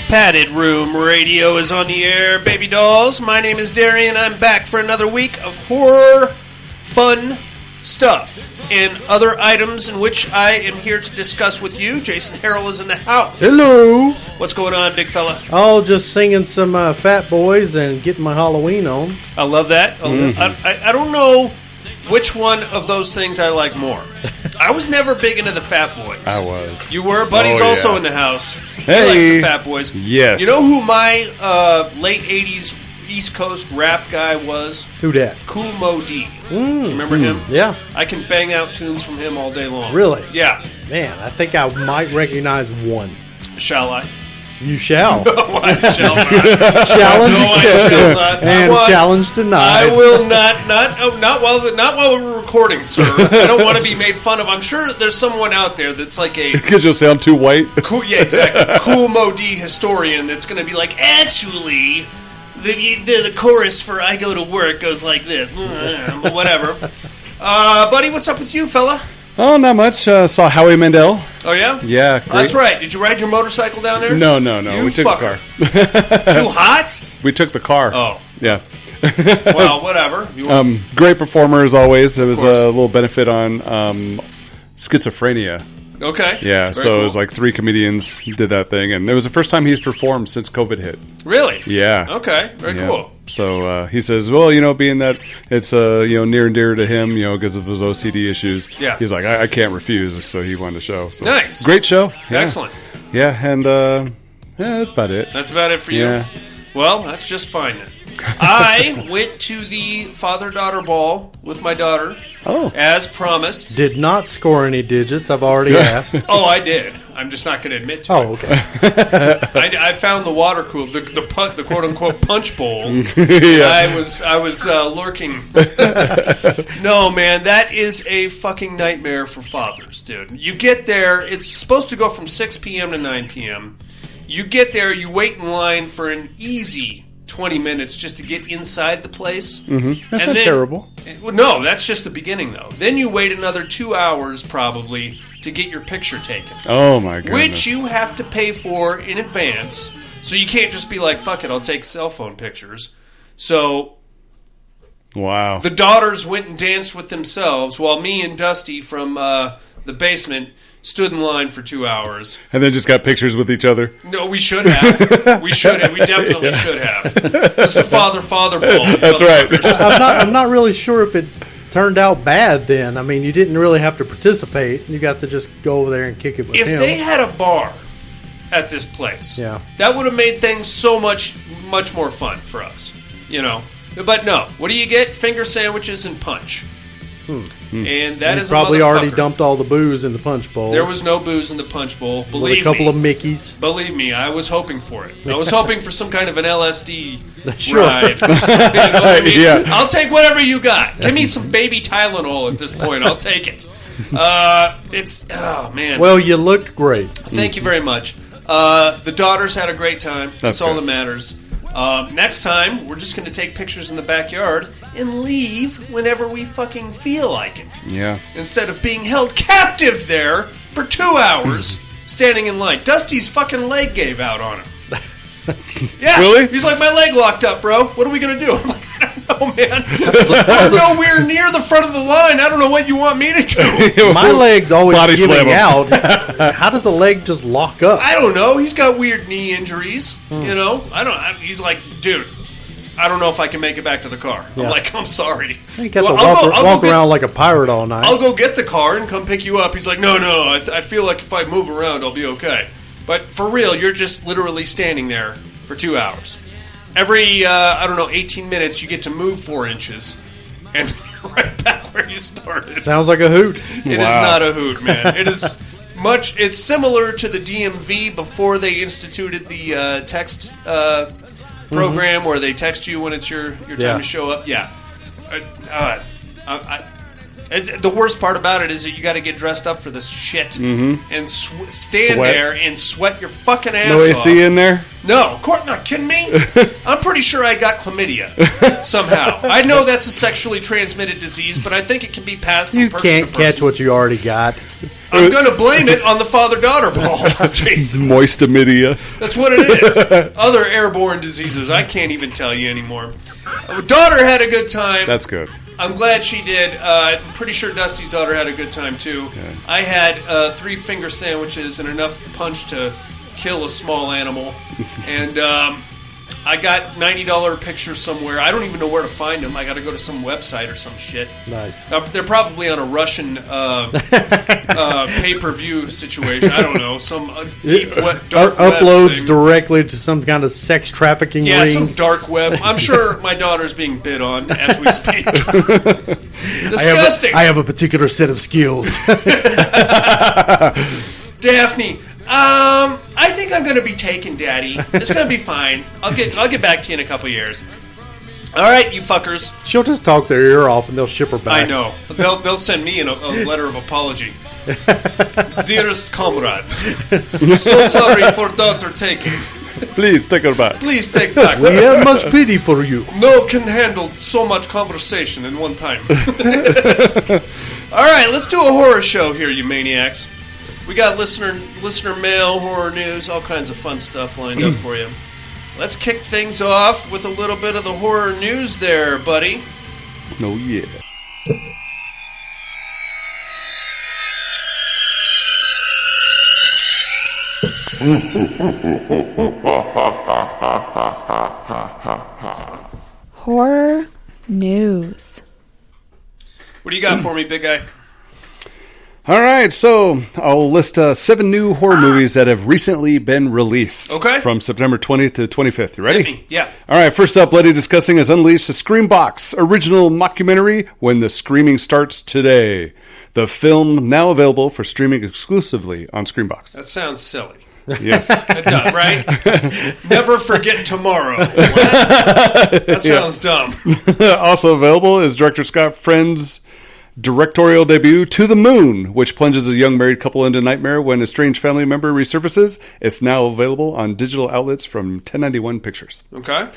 Padded Room Radio is on the air, baby dolls. My name is Darian. I'm back for another week of horror, fun stuff, and other items in which I am here to discuss with you. Jason Harrell is in the house. Hello. What's going on, big fella? Oh, just singing some Fat Boys and getting my Halloween on. I love that. I don't know which one of those things I like more. I was never big into the Fat Boys. I was. You were? Buddy's also in the house. Hey. He likes the Fat Boys. Yes. You know who my late 80s East Coast rap guy was? Who dat? Kool Moe Dee. Remember him? Yeah. I can bang out tunes from him all day long. Really? Yeah. Man, I think I might recognize one. Shall I? You shall. No, I shall not. Challenge No, I shall not. and challenge denied. I will not while we're recording, sir. I don't want to be made fun of. I'm sure there's someone out there that's like a Because you'll sound too white. cool, yeah, exactly, Kool Moe Dee historian that's going to be like, actually, the chorus for "I Go to Work" goes like this, but whatever. Buddy, what's up with you, fella? Oh, not much. Saw Howie Mandel. Oh yeah, Yeah, great. that's right. Did you ride your motorcycle down there? No. You We took fucker. the car. Too hot? We took the car. Oh, Yeah. well, whatever. Great performer as always. It was a course. little benefit on schizophrenia. Okay. Yeah, Very so cool. it was like 3 comedians did that thing, and it was the first time he's performed since COVID hit. Really? Yeah. Okay. Very Yeah. cool. So he says, well, being that it's near and dear to him, because of his OCD issues. Yeah. He's like, I can't refuse, so he wanted to show. So. Nice. Great show. Yeah. Excellent. Yeah, and yeah, that's about it. That's about it for you. Yeah. Well, that's just fine then. I went to the father-daughter ball with my daughter, as promised. Did not score any digits. I've already asked. Oh, I did. I'm just not going to admit to Oh, it. okay. I found the water cooler, the quote-unquote punch bowl. Yeah. I was lurking. No, man, that is a fucking nightmare for fathers, dude. You get there, it's supposed to go from 6 p.m. to 9 p.m. You get there, you wait in line for an easy 20 minutes just to get inside the place. Mm-hmm. That's And not terrible. No, that's just the beginning, though. Then you wait another 2 hours, probably, to get your picture taken. Oh, my goodness. Which you have to pay for in advance. So you can't just be like, fuck it, I'll take cell phone pictures. So Wow. the daughters went and danced with themselves while me and Dusty from the basement stood in line for 2 hours. And then just got pictures with each other. No, we should have. We should have. We definitely should have. It's the father-father ball. That's right. I'm not really sure if it turned out bad then. I mean, you didn't really have to participate. You got to just go over there and kick it with If him. they had a bar at this place, Yeah. that would have made things so much more fun for us, But no, what do you get? Finger sandwiches and punch. And that You is probably a already motherfucker. dumped all the booze in the punch bowl. There was no booze in the punch bowl. with Believe a couple me. of Mickeys. Believe me, I was hoping for it. I was hoping for some kind of an LSD Sure. ride. You know what I mean? Yeah. I'll take whatever you got. Give me some baby Tylenol at this point. I'll take it. Oh man. Well, you looked great. Thank you very much. The daughters had a great time. That's all good. that matters. Next time, we're just going to take pictures in the backyard and leave whenever we fucking feel like it. Yeah. Instead of being held captive there for 2 hours, standing in line. Dusty's fucking leg gave out on him. Yeah. Really? He's like, my leg locked up, bro. What are we going to do? I'm like, I don't know. know, man. I'm nowhere near the front of the line. I don't know what you want me to do. My leg's always Body slam giving him. out. How does a leg just lock up? I don't know. He's got weird knee injuries. You know, he's like, dude, I don't know if I can make it back to the car. Yeah. I'm like, I'm sorry. You got Well, to walk around like a pirate all night. I'll go get the car and come pick you up. He's like, no, I feel like if I move around, I'll be okay. But for real, you're just literally standing there for 2 hours. Every, 18 minutes, you get to move 4 inches. And you're right back where you started. Sounds like a hoot. It is not a hoot, man. It is it's similar to the DMV before they instituted the text program where they text you when it's your time to show up. Yeah. The worst part about it is that you got to get dressed up for this shit and stand there and sweat your fucking ass off. No AC in there? No, Court, not kidding me? I'm pretty sure I got chlamydia somehow. I know that's a sexually transmitted disease, but I think it can be passed from You person can't to person. catch what you already got. I'm going to blame it on the father-daughter ball, Jason. Moist chlamydia. That's what it is. Other airborne diseases, I can't even tell you anymore. Daughter had a good time. That's good. I'm glad she did. I'm pretty sure Dusty's daughter had a good time, too. Yeah. I had 3 finger sandwiches and enough punch to kill a small animal. And I got $90 pictures somewhere. I don't even know where to find them. I got to go to some website or some shit. Nice. They're probably on a Russian pay-per-view situation. I don't know. Some deep dark web Uploads thing. directly to some kind of sex trafficking Yeah, ring. some dark web. I'm sure my daughter's being bid on as we speak. Disgusting. I have a particular set of skills. Daphne, I think I'm going to be taken, Daddy. It's going to be fine. I'll get back to you in a couple years. All right, you fuckers. She'll just talk their ear off and they'll ship her back. I know. They'll send me a letter of apology. Dearest comrade, so sorry for daughter taking. Please take her back. Please take back. We have much pity for you. No can handle so much conversation in one time. All right, let's do a horror show here, you maniacs. We got listener mail, horror news, all kinds of fun stuff lined up for you. Let's kick things off with a little bit of the horror news there, buddy. Oh, yeah. Horror news. What do you got for me, big guy? All right, so I'll list 7 new horror movies that have recently been released. Okay. From September 20th to 25th. You ready? Hit me. Yeah. All right, first up, Bloody Discussing has unleashed the Screambox original mockumentary, When the Screaming Starts Today. The film now available for streaming exclusively on Screambox. That sounds silly. Yes. It does, right? Never forget tomorrow. What? That sounds dumb. Also available is director Scott Friend's directorial debut, To the Moon, which plunges a young married couple into nightmare when a strange family member resurfaces. It's now available on digital outlets from 1091 Pictures. Okay.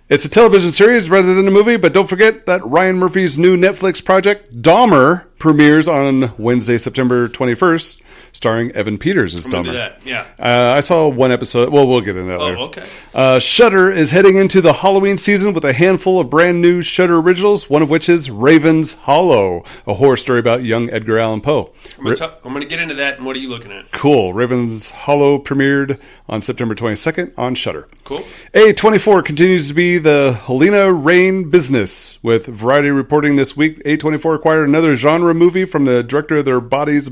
It's a television series rather than a movie, but don't forget that Ryan Murphy's new Netflix project, Dahmer, premieres on Wednesday, September 21st, starring Evan Peters as I'm into Dahmer. that. Yeah. I saw one episode. Well, we'll get into that later. Oh, okay. Shudder is heading into the Halloween season with a handful of brand new Shudder originals, one of which is Raven's Hollow, a horror story about young Edgar Allan Poe. I'm going to get into that, and what are you looking at? Cool. Raven's Hollow premiered on September 22nd on Shudder. Cool. A24 continues to be the Helena Rain business, with Variety reporting this week A24 acquired another genre movie from the director of their Bodies.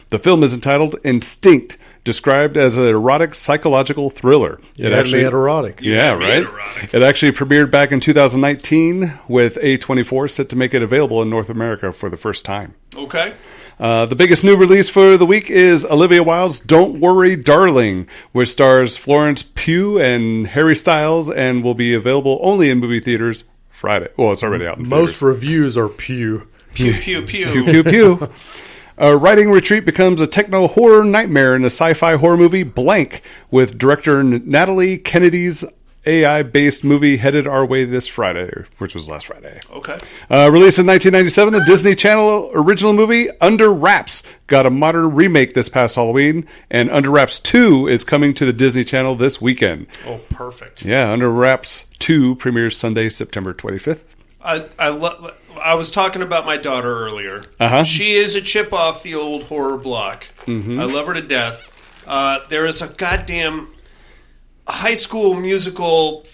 The film is entitled Instinct, described as an erotic psychological thriller. It actually erotic. Yeah, right? Erotic. It actually premiered back in 2019, with A24 set to make it available in North America for the first time. Okay. The biggest new release for the week is Olivia Wilde's Don't Worry, Darling, which stars Florence Pugh and Harry Styles and will be available only in movie theaters Friday. Well, it's already out in Most theaters. reviews are pew. Pew, pew, pew. Pew, pew, pew. A writing retreat becomes a techno-horror nightmare in the sci-fi horror movie Blank, with director Natalie Kennedy's AI-based movie headed our way this Friday, which was last Friday. Okay. Released in 1997, the Disney Channel original movie Under Wraps got a modern remake this past Halloween, and Under Wraps 2 is coming to the Disney Channel this weekend. Oh, perfect. Yeah, Under Wraps 2 premieres Sunday, September 25th. I was talking about my daughter earlier. Uh-huh. She is a chip off the old horror block. Mm-hmm. I love her to death. There is a goddamn high school musical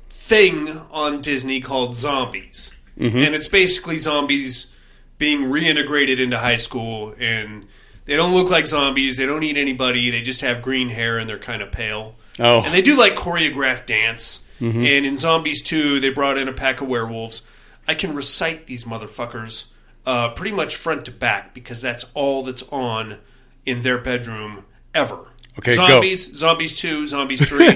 thing on Disney called Zombies. Mm-hmm. And it's basically zombies being reintegrated into high school, and they don't look like zombies, they don't eat anybody, they just have green hair and they're kind of pale. Oh. And they do like choreographed dance. Mm-hmm. And in Zombies 2, they brought in a pack of werewolves. I can recite these motherfuckers pretty much front to back because that's all that's on in their bedroom ever. Okay, Zombies, go. Zombies 2, Zombies 3.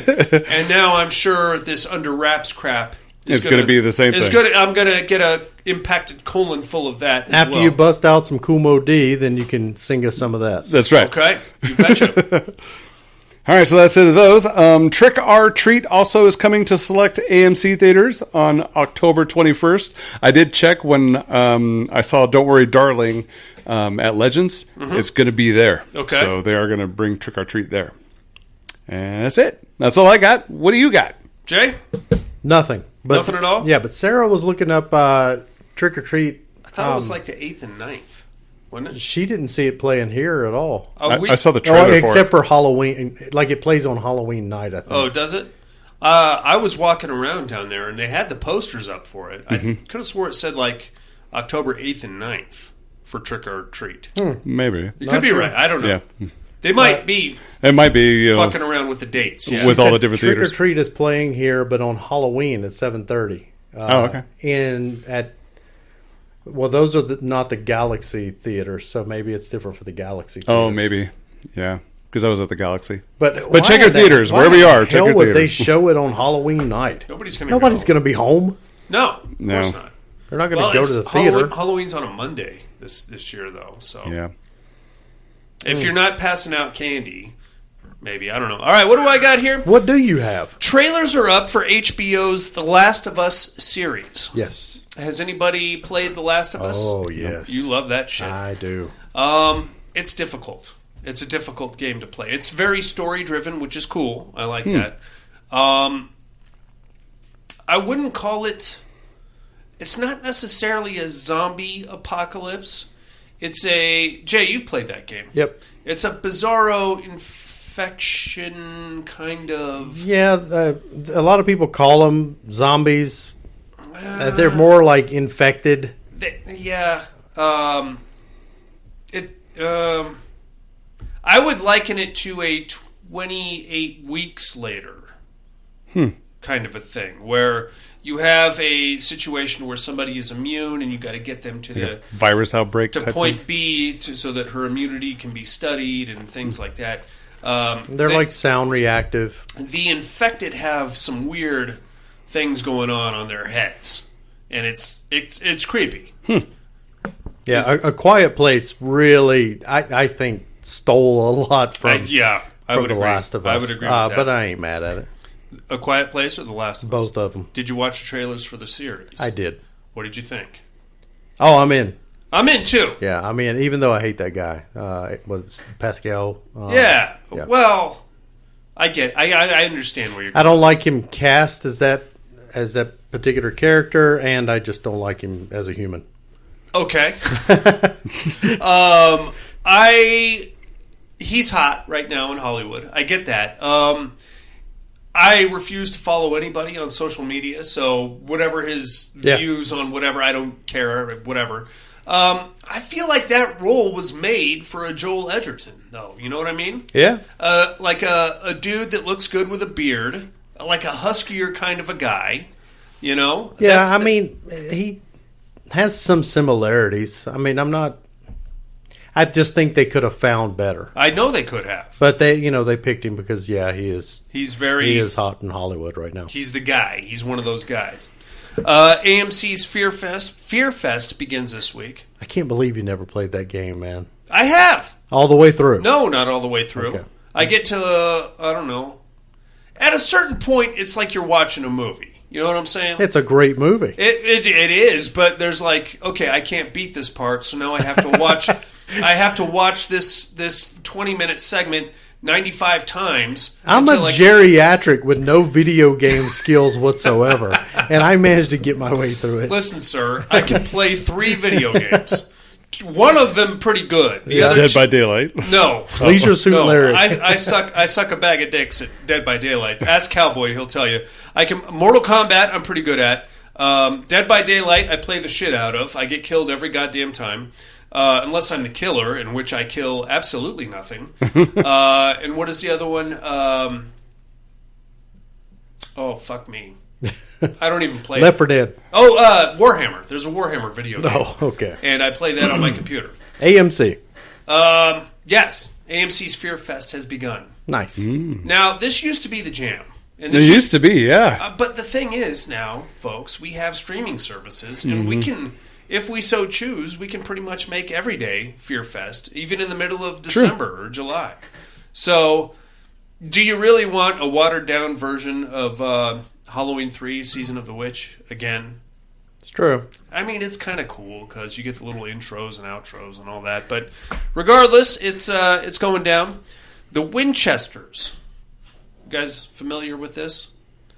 And now I'm sure this Under Wraps crap is going to be the same thing. I'm going to get a impacted colon full of that as After well. you bust out some Kumo D, then you can sing us some of that. That's right. Okay, you betcha. All right, so that's it of those. Trick or Treat also is coming to select AMC theaters on October 21st. I did check when I saw Don't Worry Darling at Legends. Mm-hmm. It's going to be there. Okay. So they are going to bring Trick or Treat there. And that's it. That's all I got. What do you got? Jay? Nothing. Nothing at all? Yeah, but Sarah was looking up Trick or Treat. I thought it was like the 8th and 9th, wasn't it? She didn't see it playing here at all. I saw the trailer for it. Except for Halloween. Like it plays on Halloween night, I think. Oh, does it? I was walking around down there, and they had the posters up for it. Mm-hmm. I could have swore it said like October 8th and 9th for Trick or Treat. Maybe. You could be right. I don't know. Yeah. They might be It might be fucking around with the dates. Yeah. with all the different Trick theaters. or Treat is playing here, but on Halloween at 7:30. Okay. Those are not the Galaxy theaters, so maybe it's different for the Galaxy theaters. Oh, maybe. Yeah. Because I was at the Galaxy. But check your theaters, wherever you are. Check Hell your would they theaters. show it on Halloween night? Nobody's going to be home. No, of course not. They're not going to go to the theater. Halloween's on a Monday this year, though. So Yeah. if you're not passing out candy, maybe. I don't know. All right, what do I got here? What do you have? Trailers are up for HBO's The Last of Us series. Yes. Has anybody played The Last of Us? Oh, yes. You love that shit. I do. It's difficult. It's a difficult game to play. It's very story-driven, which is cool. I like that. I wouldn't call it... It's not necessarily a zombie apocalypse. It's a... Jay, you've played that game. Yep. It's a bizarro infection kind of... Yeah, a lot of people call them zombies. They're more like infected. I would liken it to a 28 weeks later kind of a thing, where you have a situation where somebody is immune and you got to get them to the virus outbreak to type point thing. B so that her immunity can be studied and things like that. They're like sound reactive. The infected have some weird things going on their heads, and it's creepy. Yeah, a Quiet Place really, I think, stole a lot from I would The agree. Last of Us. I would agree with that. But I ain't mad at it. A Quiet Place or The Last of Us? Both of them. Did you watch the trailers for the series? I did. What did you think? Oh, I'm in. I'm in too. Yeah, I mean, even though I hate that guy, was Pascal. Yeah. Well, I understand where you're I don't like him cast as that particular character, and I just don't like him as a human. Okay. He's hot right now in Hollywood. I get that. I refuse to follow anybody on social media, so whatever his views on whatever, I don't care, whatever. I feel like that role was made for a Joel Edgerton, though. You know what I mean? Yeah. Like a dude that looks good with a beard, like a huskier kind of a guy, you know? Yeah, mean, he has some similarities. I mean, I just think they could have found better. I know they could have. But they picked him because, he is hot in Hollywood right now. He's the guy. He's one of those guys. AMC's Fear Fest begins this week. I can't believe you never played that game, man. I have. All the way through? No, not all the way through. Okay. I get to, I don't know, At a certain point, it's like you're watching a movie. You know what I'm saying? It's a great movie. It is, but there's like, okay, I can't beat this part, so now I have to watch. I have to watch this 20-minute segment 95 times. I'm a geriatric with no video game skills whatsoever, and I managed to get my way through it. Listen, sir, I can play 3 video games. One of them pretty good. The other Dead by Daylight. No. Leisure Suit Larry. I suck a bag of dicks at Dead by Daylight. Ask Cowboy, he'll tell you. Mortal Kombat, I'm pretty good at. Dead by Daylight, I play the shit out of. I get killed every goddamn time. Unless I'm the killer, in which I kill absolutely nothing. And what is the other one? Oh, fuck me. I don't even play Left 4 Dead. Oh, Warhammer. There's a Warhammer video game. Oh, okay. And I play that on my computer. AMC. Yes. AMC's Fear Fest has begun. Nice. Now, this used to be the jam. And It used to be, yeah. but the thing is now, folks, we have streaming services, and we can, if we so choose, we can pretty much make every day Fear Fest, even in the middle of December or July. So, do you really want a watered-down version of Halloween 3, Season of the Witch, again? It's true. I mean, it's kind of cool because you get the little intros and outros and all that. But regardless, it's going down. The Winchesters. You guys familiar with this?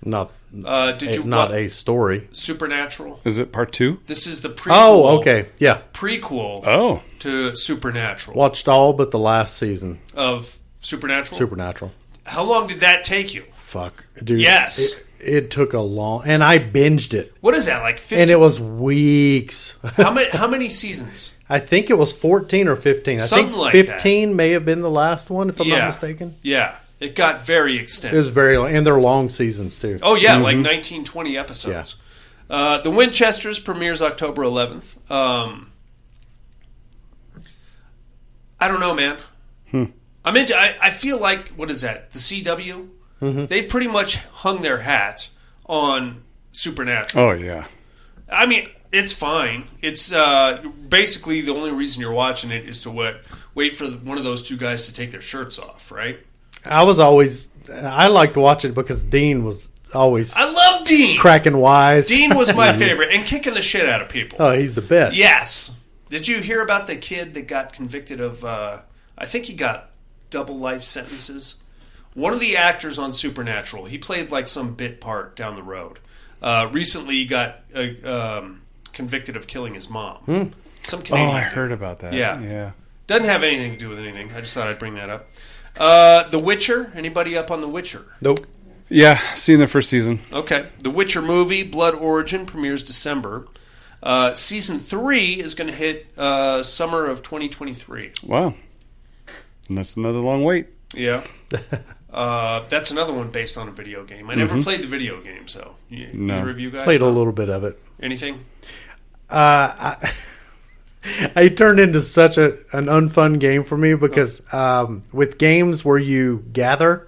Not a story. Supernatural. Is it part 2? This is the prequel. Oh, okay. Yeah. Prequel to Supernatural. Watched all but the last season. Of Supernatural? Supernatural. How long did that take you? Fuck. Dude. Yes. It took a long... And I binged it. What is that, like 15? And it was weeks. How many seasons? I think it was 14 or 15. Something I think like 15 may have been the last one, if I'm not mistaken. Yeah. It got very It extensive. was very long. And they're long seasons, too. Oh, yeah, like 19, 20 episodes. Yeah. The Winchesters premieres October 11th. I don't know, man. I'm into. I feel like, what is that? The CW? They've pretty much hung their hat on Supernatural. Oh, yeah. I mean, it's fine. It's basically the only reason you're watching it is to wait for one of those two guys to take their shirts off, right? I liked watching it because Dean was always I love Dean. cracking wise. Dean was my favorite and kicking the shit out of people. Oh, he's the best. Yes. Did you hear about the kid that got convicted of, I think he got double life sentences? One of the actors on Supernatural, he played like some bit part down the road. Recently he got convicted of killing his mom. Some Canadian I dude. heard about that. Yeah. Doesn't have anything to do with anything. I just thought I'd bring that up. The Witcher. Anybody up on The Witcher? Nope. Yeah, seen the first season. Okay. The Witcher movie, Blood Origin, premieres December. Season 3 is going to hit summer of 2023. Wow. And that's another long wait. Yeah. That's another one based on a video game. I never played the video game, so either of you guys Played a little bit of it. Anything? I turned into such an unfun game for me because with games where you gather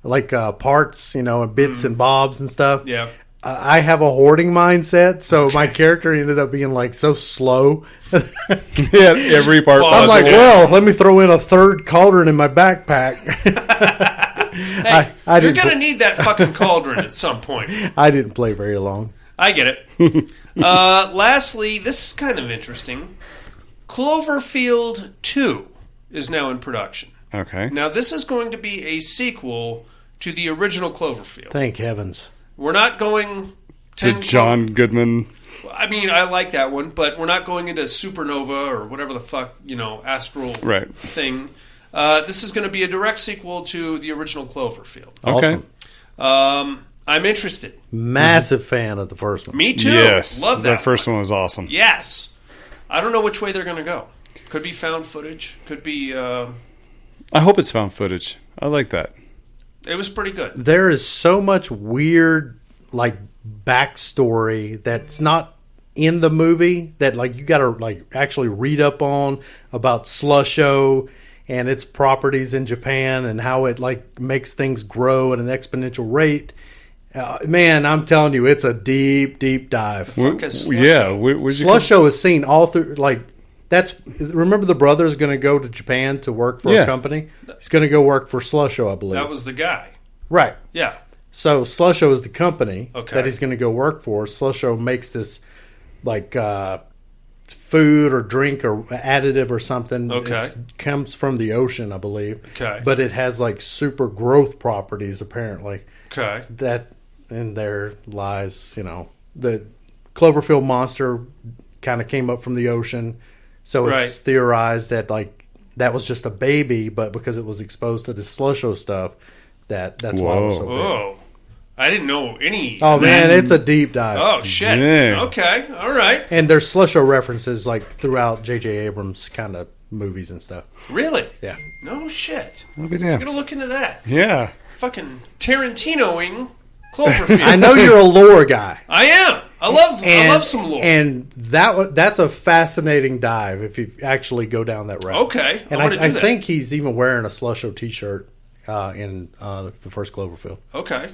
like parts, and bits and bobs and stuff. Yeah. I have a hoarding mindset, so my character ended up being like so slow. Yeah, every part. I'm like, well, let me throw in a third cauldron in my backpack. Hey, you're going to need that fucking cauldron at some point. I didn't play very long. I get it. Lastly, this is kind of interesting. Cloverfield II is now in production. Okay. Now, this is going to be a sequel to the original Cloverfield. Thank heavens. We're not going... To John Goodman. I mean, I like that one, but we're not going into supernova or whatever the fuck, astral thing. This is going to be a direct sequel to the original Cloverfield. Okay. Awesome. I'm interested. Massive fan of the first one. Me too. Yes. Love that. The first one was awesome. Yes. I don't know which way they're going to go. Could be found footage. Could be... I hope it's found footage. I like that. It was pretty good. There is so much weird, backstory that's not in the movie that, you got to, actually read up on about Slusho and its properties in Japan and how it, makes things grow at an exponential rate. Man, I'm telling you, it's a deep, deep dive. Slusho is seen all through, remember the brother's going to go to Japan to work for a company? He's going to go work for Slusho, I believe. That was the guy. Right. Yeah. So Slusho is the company Okay. that he's going to go work for. Slusho makes this like food or drink or additive or something. Okay. It comes from the ocean, I believe. Okay. But it has like super growth properties apparently. Okay. That in there lies, the Cloverfield monster kind of came up from the ocean. So it's Right. theorized that like that was just a baby, but because it was exposed to the Slusho stuff, that's why it was so big. Whoa. I didn't know any. Oh man, it's a deep dive. Oh, shit. Dang. Okay. All right. And there's Slusho references like throughout J.J. Abrams kind of movies and stuff. Really? Yeah. No shit. I'll be I'm damned. going to look into that. Yeah. Fucking Tarantinoing Cloverfield. I know you're a lore guy. I am. I love some lore. And that's a fascinating dive if you actually go down that route. Okay. And I'm gonna I do that. think he's even wearing a Slusho t-shirt in the first Cloverfield. Okay.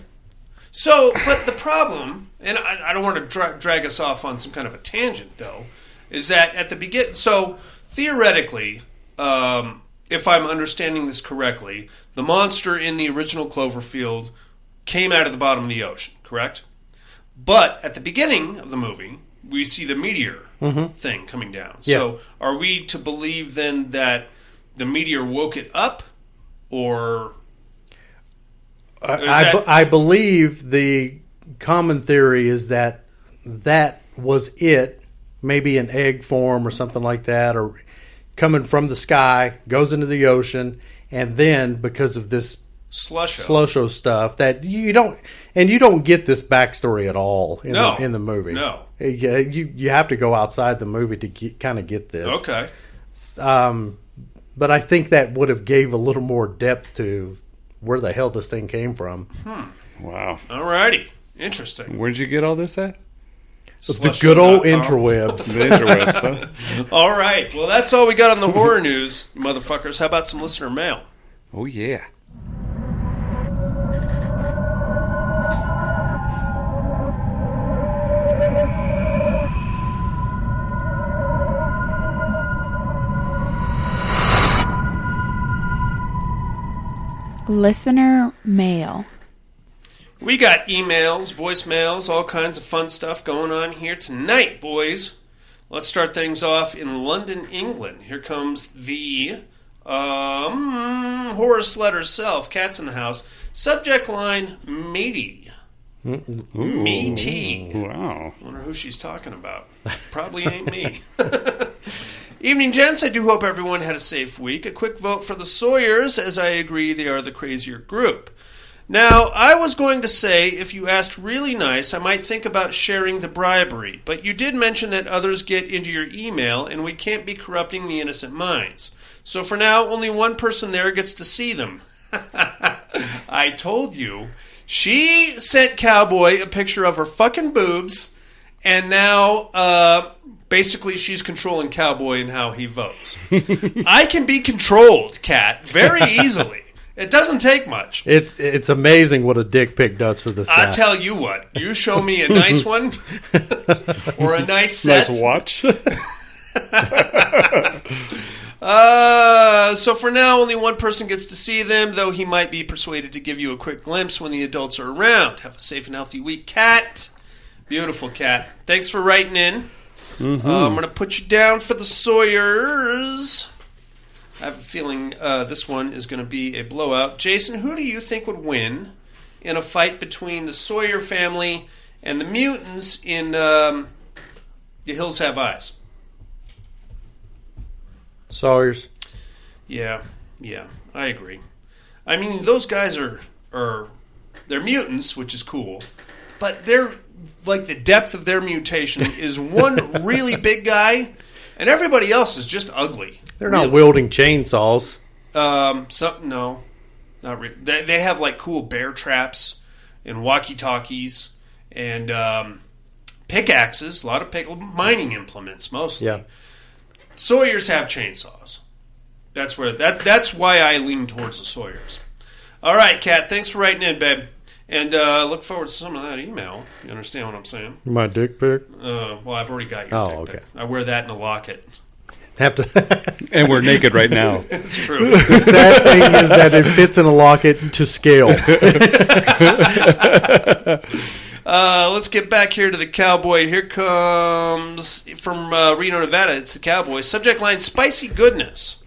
So, but the problem, and I don't want to drag us off on some kind of a tangent, though, is that at the beginning, so theoretically, if I'm understanding this correctly, the monster in the original Cloverfield came out of the bottom of the ocean, correct? But at the beginning of the movie, we see the meteor thing coming down. Yeah. So are we to believe then that the meteor woke it up, or... I believe the common theory is that was it, maybe an egg form or something like that, or coming from the sky, goes into the ocean, and then because of this Slusho stuff that you don't get this backstory at all in the movie. No. You have to go outside the movie to kind of get this. Okay. But I think that would have gave a little more depth to where the hell this thing came from. Wow. Alrighty. Interesting. Where'd you get all this at? The good old interwebs. The interwebs, huh? All right. Well, that's all we got on the horror news, motherfuckers. How about some listener mail? Oh, yeah. Listener mail. We got emails, voicemails, all kinds of fun stuff going on here tonight, boys. Let's start things off in London, England. Here comes the Horace letter self. Cat's in the house. Subject line, matey. Matey. Wow. Wonder who she's talking about. Probably ain't me. Evening, gents. I do hope everyone had a safe week. A quick vote for the Sawyers, as I agree they are the crazier group. Now, I was going to say, if you asked really nice, I might think about sharing the bribery, but you did mention that others get into your email, and we can't be corrupting the innocent minds. So for now, only one person there gets to see them. I told you. She sent Cowboy a picture of her fucking boobs, and now, basically, she's controlling Cowboy and how he votes. I can be controlled, Cat, very easily. It doesn't take much. It's amazing what a dick pic does for this guy. I tell you what, you show me a nice one or a nice set. Nice watch. So for now, only one person gets to see them, though he might be persuaded to give you a quick glimpse when the adults are around. Have a safe and healthy week, Cat. Beautiful, Cat. Thanks for writing in. I'm going to put you down for the Sawyers. I have a feeling this one is going to be a blowout. Jason, who do you think would win in a fight between the Sawyer family and the mutants in The Hills Have Eyes? Sawyers. Yeah, I agree. I mean, those guys are they're mutants, which is cool, but they're like the depth of their mutation is one really big guy, and everybody else is just ugly. They're not wielding chainsaws. No, not really. They have like cool bear traps and walkie-talkies and pickaxes. A lot of mining implements mostly. Yeah. Sawyers have chainsaws. That's why I lean towards the Sawyers. All right, Kat, thanks for writing in, babe. And look forward to some of that email. You understand what I'm saying? My dick pic? Well, I've already got your dick okay. pic. I wear that in a locket. Have to. And we're naked right now. It's true. The sad thing is that it fits in a locket to scale. Let's get back here to the Cowboy. Here comes from Reno, Nevada. It's the Cowboy. Subject line, spicy goodness.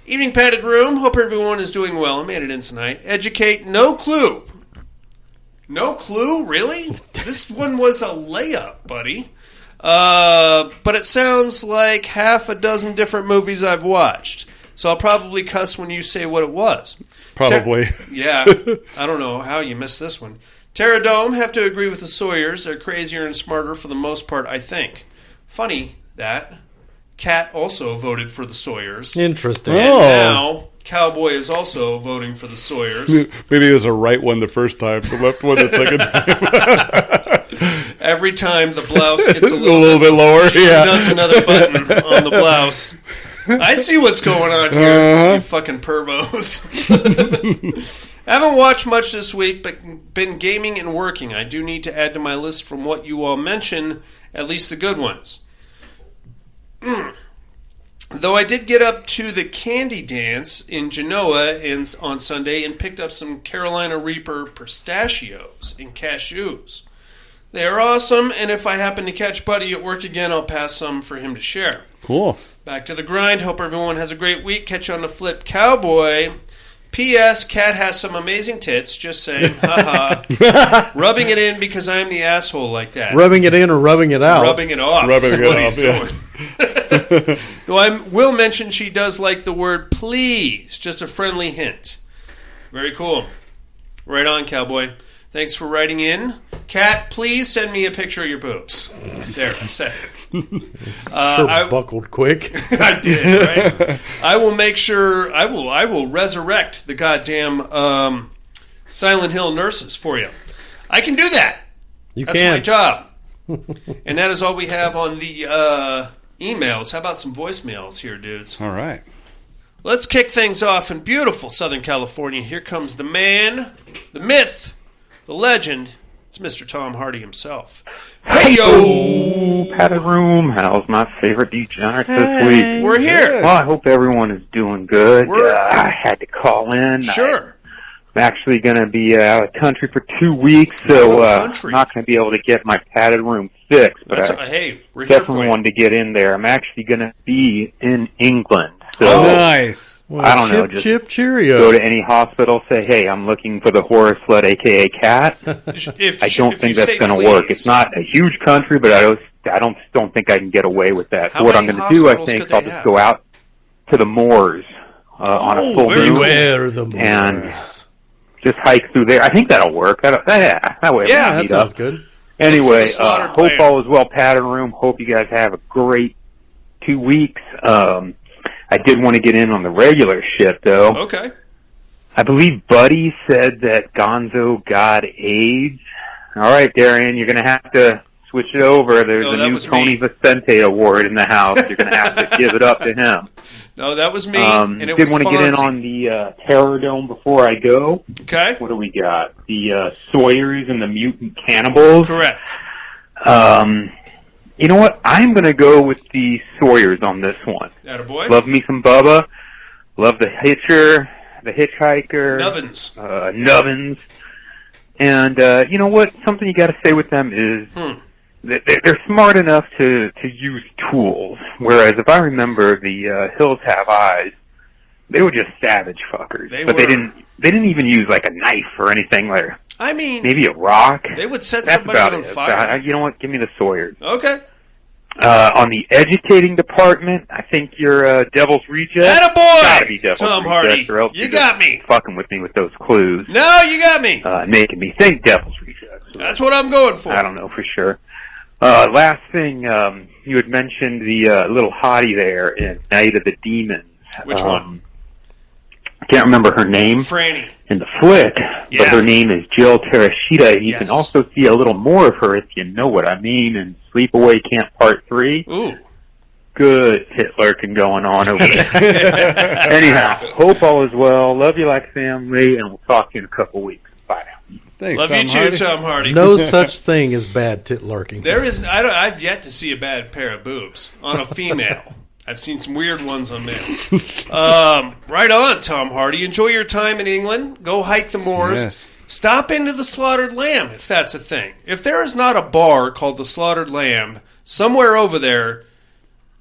Evening padded room. Hope everyone is doing well. I made it in tonight. Educate, no clue. No clue? Really? This one was a layup, buddy. But it sounds like half a dozen different movies I've watched. So I'll probably cuss when you say what it was. Probably. Yeah. I don't know how you missed this one. Terradome, have to agree with the Sawyers. They're crazier and smarter for the most part, I think. Funny that Kat also voted for the Sawyers. Interesting. And now Cowboy is also voting for the Sawyers. Maybe it was a right one the first time, the left one the second time. Every time the blouse gets a A little bit lower. she Yeah. does another button on the blouse. I see what's going on here, you fucking pervos. Haven't watched much this week, but been gaming and working. I do need to add to my list from what you all mentioned, at least the good ones. Though I did get up to the Candy Dance in Genoa on Sunday and picked up some Carolina Reaper pistachios and cashews. They are awesome, and if I happen to catch Buddy at work again, I'll pass some for him to share. Cool. Back to the grind. Hope everyone has a great week. Catch you on the flip, Cowboy. P.S. Cat has some amazing tits. Just saying. Haha. Rubbing it in because I'm the asshole like that. Rubbing it in or rubbing it out? Rubbing it off. Rubbing That's it what off, he's yeah. doing. Though I will mention she does like the word please. Just a friendly hint. Very cool. Right on, Cowboy. Thanks for writing in. Kat, please send me a picture of your boobs. There, I said it. Sure buckled quick. I did, right? I will make sure, I will resurrect the goddamn Silent Hill nurses for you. I can do that. That's my job. And that is all we have on the emails. How about some voicemails here, dudes? All right. Let's kick things off in beautiful Southern California. Here comes the man, the myth, the legend. It's Mr. Tom Hardy himself. Hey, yo! Padded room. How's my favorite degenerate this week? We're here. Well, I hope everyone is doing good. I had to call in. Sure. I'm actually going to be out of country for 2 weeks, so I'm not going to be able to get my padded room fixed. But hey, we're here for definitely you. wanted to get in there. I'm actually going to be in England. So Nice. Well, I don't know. Just chip, cheerio. go to any hospital, say, hey, I'm looking for the horror slut, a.k.a. Cat. I don't think that's going to work. It's not a huge country, but I don't think I can get away with that. How So what I'm many going to do, I hospitals think, could they I'll just have? go out to the moors on a full very moon Beware the moors. and just hike through there. I think that'll work. That way Yeah, we'll that meet sounds up. good. Anyway, It's the slaughtered hope lamb. all is well, padded room. Hope you guys have a great 2 weeks. I did want to get in on the regular shit, though. Okay. I believe Buddy said that Gonzo got AIDS. All right, Darian, you're going to have to switch it over. There's No, a that new was Tony me. Vicente award in the house. You're going to have to give it up to him. No, that was me. And it Did was want to get in Fonzie. on the Terror Dome before I go. Okay. What do we got? The Sawyers and the Mutant Cannibals. Correct. You know what? I'm going to go with the Sawyers on this one. Attaboy. Love me some Bubba. Love the Hitcher, the Hitchhiker. Nubbins. Nubbins. And you know what? Something you got to say with them is that they're smart enough to use tools. Whereas if I remember the Hills Have Eyes, they were just savage fuckers. They but were. they didn't even use like a knife or anything like I mean, maybe a rock. they would set That's somebody about on it. fire. You know what? Give me the Sawyers. Okay. On the educating department, I think you're Devil's Reject. Attaboy! Gotta be Devil's Tom Reject, Hardy. or else You you're got just me. fucking with me with those clues. No, you got me. Making me think Devil's Reject. So That's what I'm going for. I don't know for sure. Last thing, you had mentioned the little hottie there in Night of the Demons. Which one? I can't remember her name Franny. in the flick, Yeah. but her name is Jill Tereshita. You Yes. can also see a little more of her if you know what I mean in Sleepaway Camp Part 3. Ooh. Good tit lurking going on over there. Anyhow, hope all is well. Love you like family, and we'll talk to you in a couple weeks. Bye now. Thanks, Love Tom you too, Hardy. Tom Hardy. No such thing as bad tit lurking. There is. I've yet to see a bad pair of boobs on a female. I've seen some weird ones on mails. Right on, Tom Hardy. Enjoy your time in England. Go hike the moors. Yes. Stop into the Slaughtered Lamb, if that's a thing. If there is not a bar called the Slaughtered Lamb somewhere over there,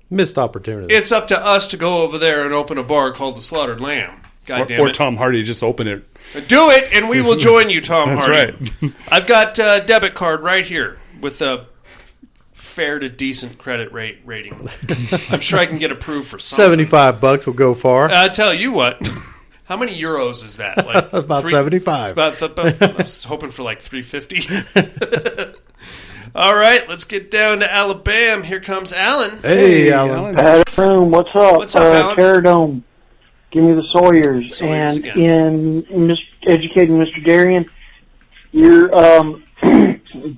Missed opportunity. it's up to us to go over there and open a bar called the Slaughtered Lamb. God damn Or it. Tom Hardy, just open it. Do it, and we will join you, Tom That's Hardy. right. I've got a debit card right here with a fair to decent credit rating. I'm sure I can get approved for something. $75 will go far. I tell you what. How many euros is that? Like About 75. It's about I was hoping for like 350. All right, let's get down to Alabama. Here comes Alan. Hey, Alan. Adam, what's up? What's up, Alan? Terradome. Give me the Sawyers. Sawyers and again. in educating Mr. Darian, you're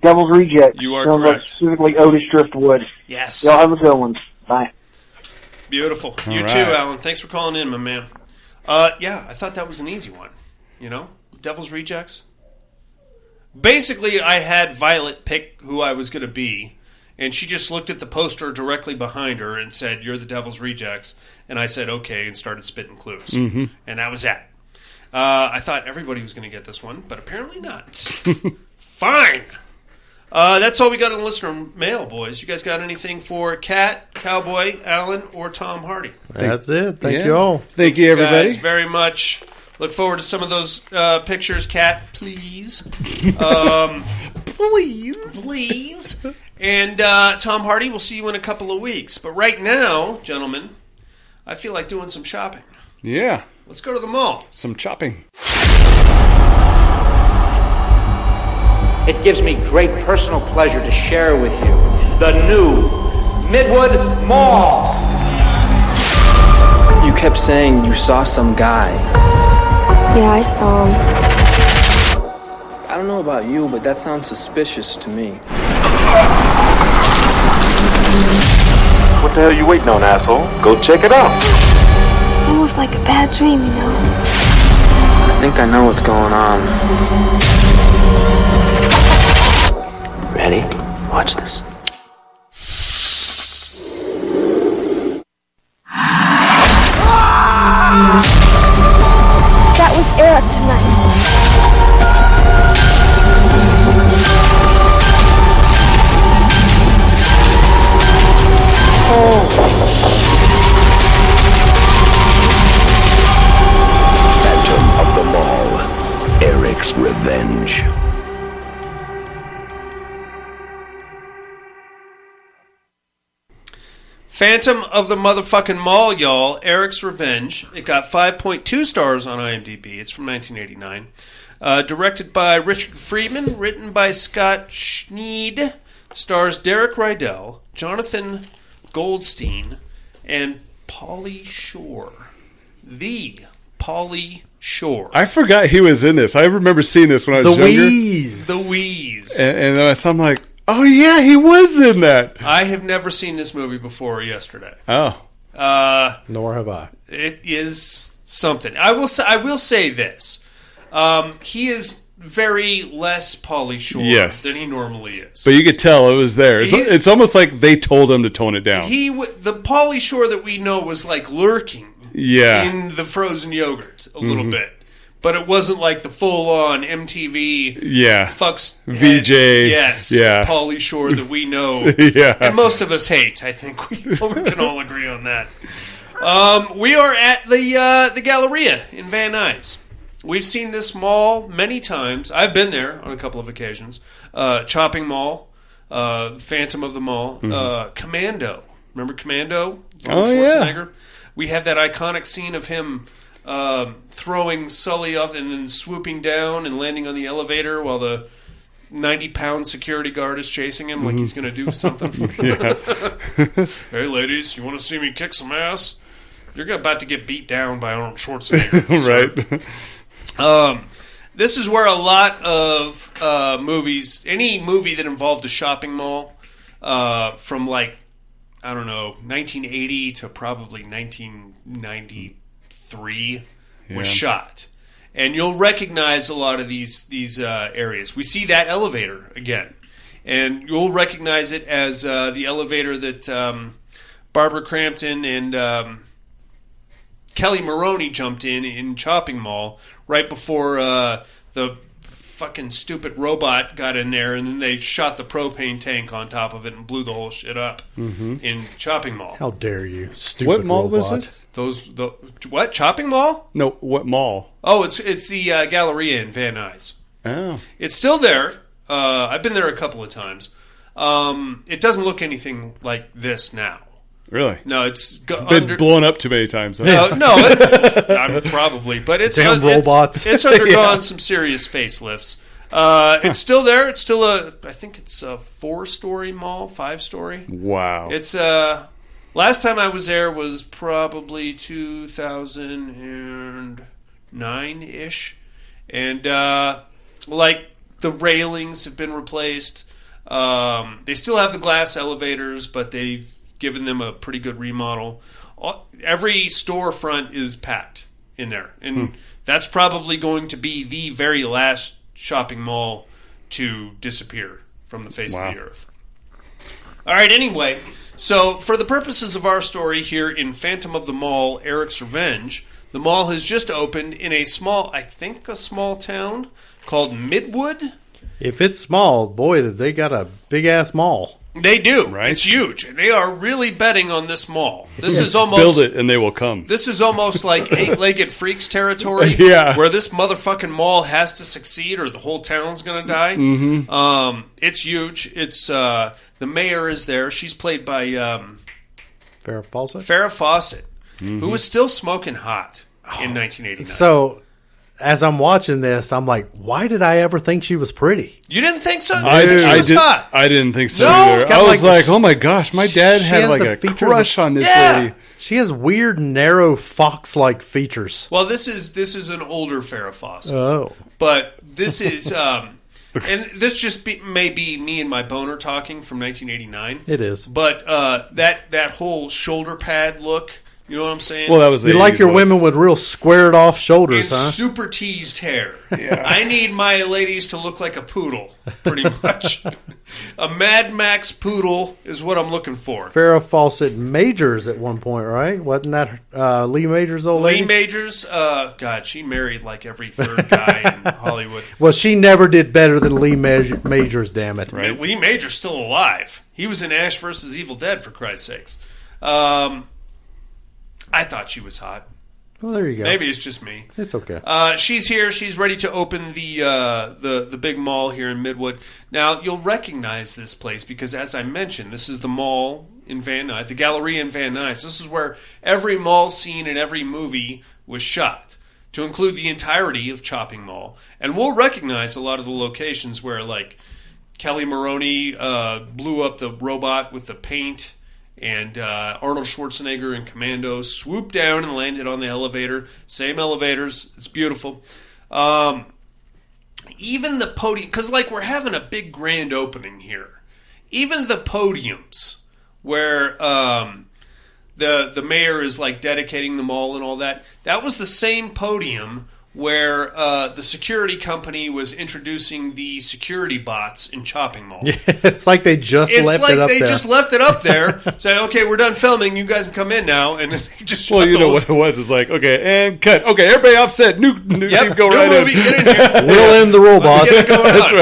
Devil's Reject. You are Sounds correct. like specifically Otis Driftwood. Yes. Y'all have a good one. Bye. Beautiful. You right. too, Alan. Thanks for calling in, my man. Yeah, I thought that was an easy one. You know? Devil's Rejects. Basically, I had Violet pick who I was going to be, and she just looked at the poster directly behind her and said, "You're the Devil's Rejects." And I said, "Okay," and started spitting clues. Mm-hmm. And that was that. I thought everybody was going to get this one, but apparently not. Fine. That's all we got on listener mail, boys. You guys got anything for Cat, Cowboy, Alan, or Tom Hardy? That's it. Thank Yeah. you all. Thank you, everybody. Guys, very much. Look forward to some of those pictures, Cat, please. Please. And Tom Hardy, we'll see you in a couple of weeks. But right now, gentlemen, I feel like doing some shopping. Yeah. Let's go to the mall. Some chopping. It gives me great personal pleasure to share with you the new Midwood Mall. You kept saying you saw some guy. Yeah, I saw him. I don't know about you, but that sounds suspicious to me. What the hell you waiting on, asshole? Go check it out. It's almost like a bad dream, you know. I think I know what's going on. Ready? Watch this. That was Eric tonight. Phantom of the Mall. Eric's Revenge. Phantom of the motherfucking Mall, y'all. Eric's Revenge. It got 5.2 stars on IMDb. It's from 1989. Directed by Richard Friedman. Written by Scott Schneid. Stars Derek Rydell, Jonathan Goldstein, and Pauly Shore. The Pauly Shore. I forgot he was in this. I remember seeing this when I was The younger. Wheeze. The Wheeze. And then I'm like, oh, yeah, he was in that. I have never seen this movie before yesterday. Oh. Nor have I. It is something. I will say this. He is very less Pauly Shore Yes. than he normally is. But you could tell it was there. He's- It's almost like they told him to tone it down. The Pauly Shore that we know was like lurking Yeah. in the frozen yogurt a little bit. But it wasn't like the full-on MTV Yeah. fucks VJ. Yes, Yeah. Pauly Shore that we know. Yeah. And most of us hate. I think we can all agree on that. We are at the Galleria in Van Nuys. We've seen this mall many times. I've been there on a couple of occasions. Chopping Mall, Phantom of the Mall, Commando. Remember Commando? Oh, Schwarzenegger? We have that iconic scene of him throwing Sully off and then swooping down and landing on the elevator while the 90-pound security guard is chasing him like he's going to do something. Hey, ladies, you want to see me kick some ass? You're about to get beat down by Arnold Schwarzenegger. Right. This is where a lot of movies, any movie that involved a shopping mall from like, I don't know, 1980 to probably 1993 was shot. And you'll recognize a lot of these areas. We see that elevator again. And you'll recognize it as the elevator that Barbara Crampton and Kelly Maroney jumped in Chopping Mall right before the fucking stupid robot got in there, and then they shot the propane tank on top of it and blew the whole shit up in Chopping Mall. How dare you, stupid What mall robot. was this? What? Chopping Mall? No, what mall? Oh, it's the Galleria in Van Nuys. Oh. It's still there. I've been there a couple of times. It doesn't look anything like this now. Really? No, it's been blown up too many times. Probably, but it's damn robots. It's undergone some serious facelifts. It's still there. It's still I think it's a 4-story mall, 5-story. Wow. It's last time I was there was probably 2009-ish, and like the railings have been replaced. They still have the glass elevators, but they've given them a pretty good remodel. Every storefront is packed in there, and that's probably going to be the very last shopping mall to disappear from the face of the earth. All right, anyway, so for the purposes of our story here in Phantom of the Mall, Eric's Revenge, the mall has just opened in a small town called Midwood. If it's small, boy, they got a big-ass mall. They do. Right? It's huge. They are really betting on this mall. This is almost... Build it and they will come. This is almost like Eight-Legged Freaks territory. Where this motherfucking mall has to succeed or the whole town's going to die. Mm-hmm. It's huge. It's the mayor is there. She's played by... Farrah Fawcett? Farrah Fawcett, who was still smoking hot in 1989. So... As I'm watching this, I'm like, why did I ever think she was pretty? You didn't think so? I didn't think so either. I was like, oh my gosh, my dad had like a crush on this lady. She has weird, narrow, fox-like features. Well, this is an older Farrah Fawcett. Oh. But this is... and this just may be me and my boner talking from 1989. It is. But that whole shoulder pad look... You know what I'm saying? Well, that was you like your women with real squared off shoulders, and huh? super teased hair. Yeah. I need my ladies to look like a poodle, pretty much. A Mad Max poodle is what I'm looking for. Farrah Fawcett Majors at one point, right? Wasn't that Lee Majors' old lady? Lee Majors, God, she married like every third guy in Hollywood. Well, she never did better than Lee Majors, damn it. Right? Lee Majors still alive. He was in Ash vs. Evil Dead, for Christ's sakes. I thought she was hot. Well, there you go. Maybe it's just me. It's okay. She's here. She's ready to open the big mall here in Midwood. Now, you'll recognize this place because, as I mentioned, this is the mall in Van Nuys, the Galleria in Van Nuys. This is where every mall scene in every movie was shot, to include the entirety of Chopping Mall. And we'll recognize a lot of the locations where, like, Kelly Maroney blew up the robot with the paint, and Arnold Schwarzenegger and Commando swooped down and landed on the elevator. Same elevators. It's beautiful. Even the podium, because like we're having a big grand opening here. Even the podiums where the mayor is like dedicating the mall and all that. That was the same podium where the security company was introducing the security bots in Chopping Mall. Yeah, it's like they just left it up there. It's like they just left it up there, saying, okay, we're done filming, you guys can come in now. And they just well, you know what it was? It's like, okay, and cut. Okay, everybody offset. New team, go new right movie, in. get in here. We'll end the robot. Let's get it going on. That's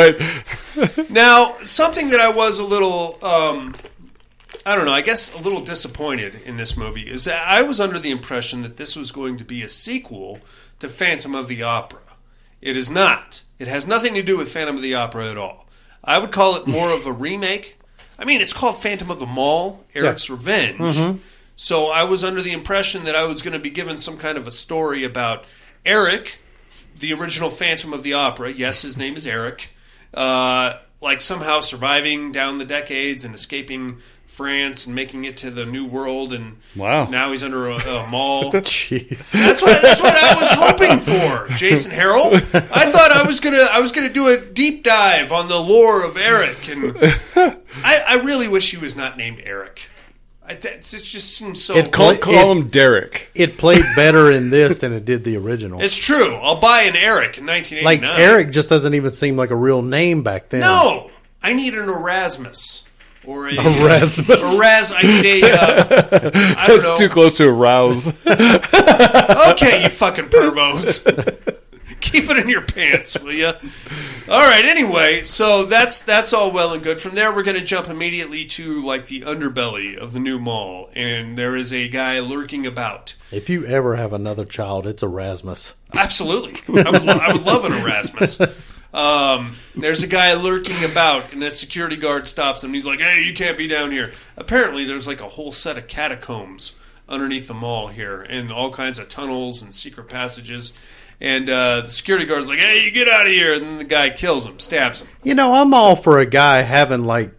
right. Now, something that I was a little... I don't know, I guess a little disappointed in this movie is that I was under the impression that this was going to be a sequel to Phantom of the Opera. It is not. It has nothing to do with Phantom of the Opera at all. I would call it more of a remake. I mean, it's called Phantom of the Mall, Eric's Revenge. Mm-hmm. So I was under the impression that I was going to be given some kind of a story about Eric, the original Phantom of the Opera. Yes, his name is Eric. Like somehow surviving down the decades and escaping France and making it to the New World, and now he's under a mall. Jeez, that's what I was hoping for, Jason Harrell. I thought I was gonna do a deep dive on the lore of Eric, and I really wish he was not named Eric. It just seems so. Call him Derek. It played better in this than it did the original. It's true. I'll buy an Eric in 1989. Like Eric just doesn't even seem like a real name back then. No, I need an Erasmus. or a Erasmus. I need a. I don't know. That's too close to arouse. Okay, you fucking pervos. Keep it in your pants, will you? All right. Anyway, so that's all well and good. From there, we're going to jump immediately to like the underbelly of the new mall, and there is a guy lurking about. If you ever have another child, it's Erasmus. Absolutely, I would love an Erasmus. There's a guy lurking about, and a security guard stops him. He's like, "Hey, you can't be down here." Apparently, there's like a whole set of catacombs underneath the mall here, and all kinds of tunnels and secret passages. And the security guard's like, "Hey, you get out of here!" And then the guy kills him, stabs him. You know, I'm all for a guy having like,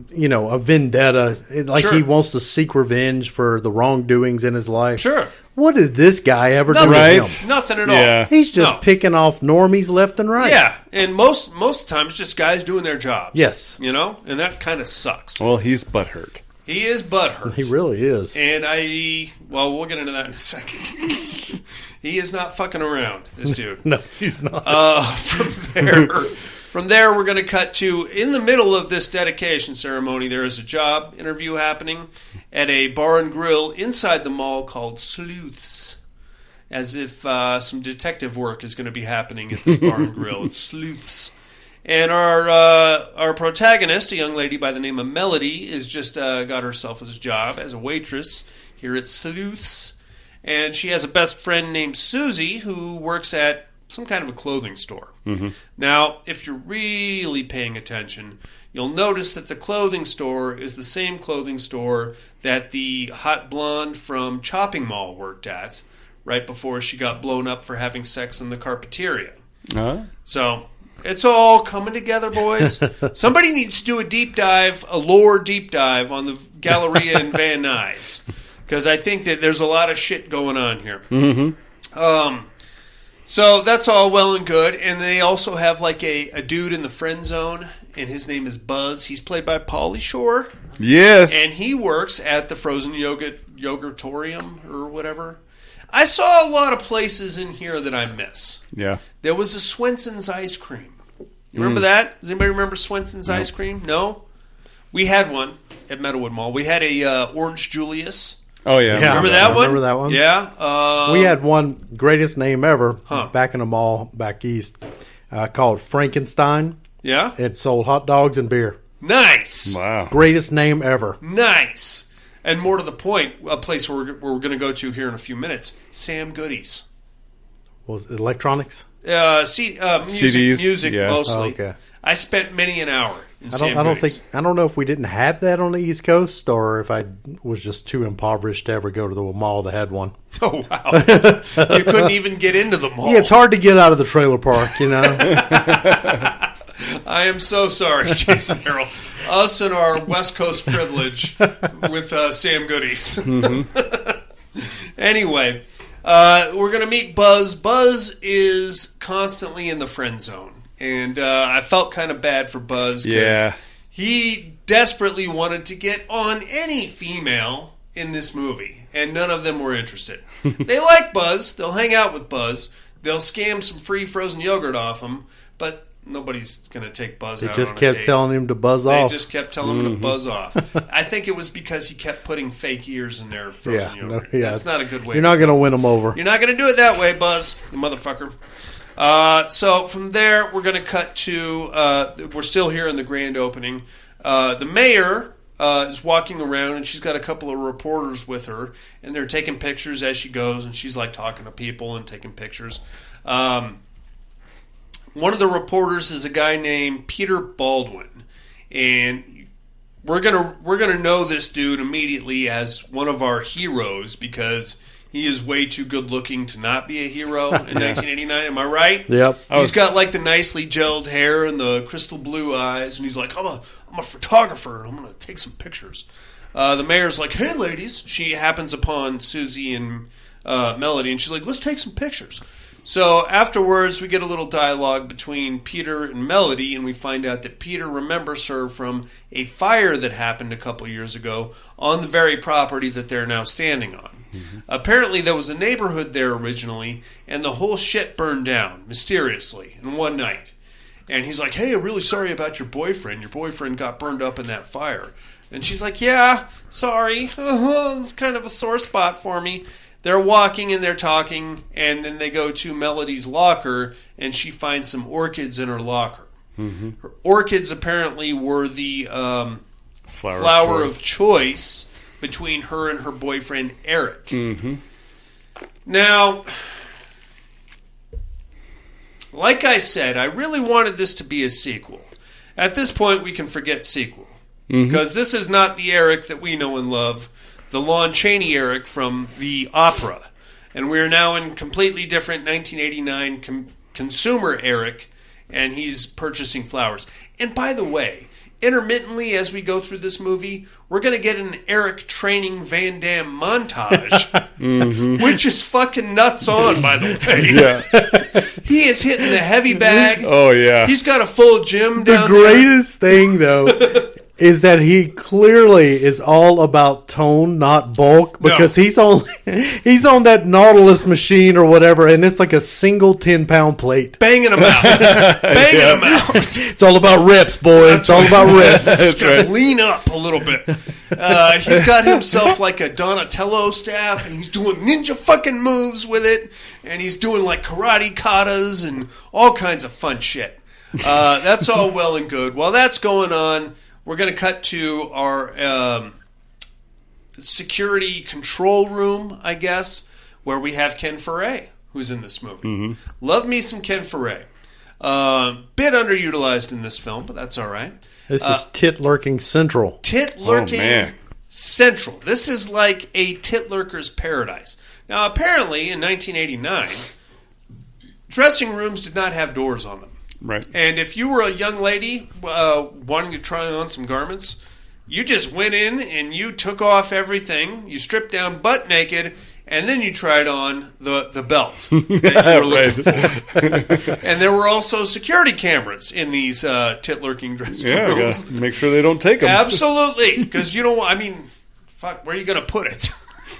you know, a vendetta. Like Sure. he wants to seek revenge for the wrongdoings in his life. Sure. What did this guy ever do Nothing. to Right. him? Nothing at Yeah. all. He's just No. picking off normies left and right. Yeah, and most of the time it's just guys doing their jobs. Yes. You know? And that kind of sucks. Well, he's butthurt. He is butthurt. He really is. And we'll get into that in a second. He is not fucking around, this dude. No, he's not. From there, we're going to cut to, in the middle of this dedication ceremony, there is a job interview happening at a bar and grill inside the mall called Sleuths. As if some detective work is going to be happening at this bar and grill. It's Sleuths. And our protagonist, a young lady by the name of Melody, is just got herself a job as a waitress here at Sleuths. And she has a best friend named Susie who works at some kind of a clothing store. Mm-hmm. Now, if you're really paying attention, you'll notice that the clothing store is the same clothing store that the hot blonde from Chopping Mall worked at right before she got blown up for having sex in the Carpeteria. So it's all coming together, boys. Somebody needs to do a lore deep dive on the Galleria in Van Nuys, because I think that there's a lot of shit going on here. Mm-hmm. So that's all well and good, and they also have like a dude in the friend zone, and his name is Buzz. He's played by Pauly Shore. Yes. And he works at the Frozen Yogurtorium or whatever. I saw a lot of places in here that I miss. Yeah. There was a Swenson's ice cream. You remember that? Does anybody remember Swenson's ice cream? No? We had one at Midwood Mall. We had a Orange Julius. Oh, yeah. Remember that one? Remember that one? Yeah. We had one, greatest name ever, Huh. back in the mall back east, called Frankenstein. Yeah? It sold hot dogs and beer. Nice. Wow. Greatest name ever. Nice. And more to the point, a place where we're going to go to here in a few minutes, Sam Goody's. Was it electronics? Music yeah. mostly. Oh, okay. I spent many an hour in I Sam don't Goody's. know if we didn't have that on the East Coast, or if I was just too impoverished to ever go to the mall that had one. Oh, wow. You couldn't even get into the mall. Yeah, it's hard to get out of the trailer park, you know. I am so sorry, Jason Harrell. Us and our West Coast privilege with Sam Goody's. Mm-hmm. Anyway, we're going to meet Buzz. Buzz is constantly in the friend zone. And I felt kind of bad for Buzz because he desperately wanted to get on any female in this movie, and none of them were interested. They like Buzz. They'll hang out with Buzz. They'll scam some free frozen yogurt off him, but nobody's going to take Buzz They out just on a kept date. telling him to buzz They off. just kept telling him to buzz off. I think it was because he kept putting fake ears in their frozen yogurt. That's not a good way. You're not going to win them over. You're not going to do it that way, Buzz, you motherfucker. So from there, we're going to cut to, we're still here in the grand opening. The mayor is walking around, and she's got a couple of reporters with her, and they're taking pictures as she goes, and she's like talking to people and taking pictures. One of the reporters is a guy named Peter Baldwin, and we're gonna know this dude immediately as one of our heroes because he is way too good looking to not be a hero in 1989. Am I right? Yep. He's got like the nicely gelled hair and the crystal blue eyes, and he's like, I'm a photographer, and I'm gonna take some pictures. The mayor's like, hey ladies. She happens upon Susie and Melody, and she's like, let's take some pictures. So afterwards, we get a little dialogue between Peter and Melody, and we find out that Peter remembers her from a fire that happened a couple years ago on the very property that they're now standing on. Mm-hmm. Apparently, there was a neighborhood there originally, and the whole shit burned down mysteriously in one night. And he's like, hey, I'm really sorry about your boyfriend. Your boyfriend got burned up in that fire. And she's like, yeah, sorry. It's kind of a sore spot for me. They're walking and they're talking, and then they go to Melody's locker, and she finds some orchids in her locker. Mm-hmm. Her orchids apparently were the flower of choice between her and her boyfriend, Eric. Mm-hmm. Now, like I said, I really wanted this to be a sequel. At this point, we can forget sequel. Because this is not the Eric that we know and love, the Lon Chaney Eric from the opera. And we're now in completely different 1989 consumer Eric, and he's purchasing flowers. And by the way, intermittently as we go through this movie, we're going to get an Eric training Van Damme montage, which is fucking nuts on, by the way. Yeah. He is hitting the heavy bag. Oh, yeah. He's got a full gym down there. The greatest thing, though, is that he clearly is all about tone, not bulk, because he's on that Nautilus machine or whatever, and it's like a single 10-pound plate. Banging them out. Them out. It's all about reps, boys. It's all about reps. He's got to lean up a little bit. He's got himself like a Donatello staff, and he's doing ninja fucking moves with it, and he's doing like karate katas and all kinds of fun shit. That's all well and good. While that's going on, we're going to cut to our security control room, I guess, where we have Ken Foray, who's in this movie. Mm-hmm. Love me some Ken Foray. Bit underutilized in this film, but that's all right. This is tit-lurking central. Tit-lurking central. This is like a tit-lurker's paradise. Now, apparently, in 1989, dressing rooms did not have doors on them. Right. And if you were a young lady wanting to try on some garments, you just went in and you took off everything, you stripped down butt naked, and then you tried on the belt that you were looking for. And there were also security cameras in these tit-lurking dressing rooms. Yeah, make sure they don't take them. Absolutely, because you don't want, I mean, fuck, where are you going to put it?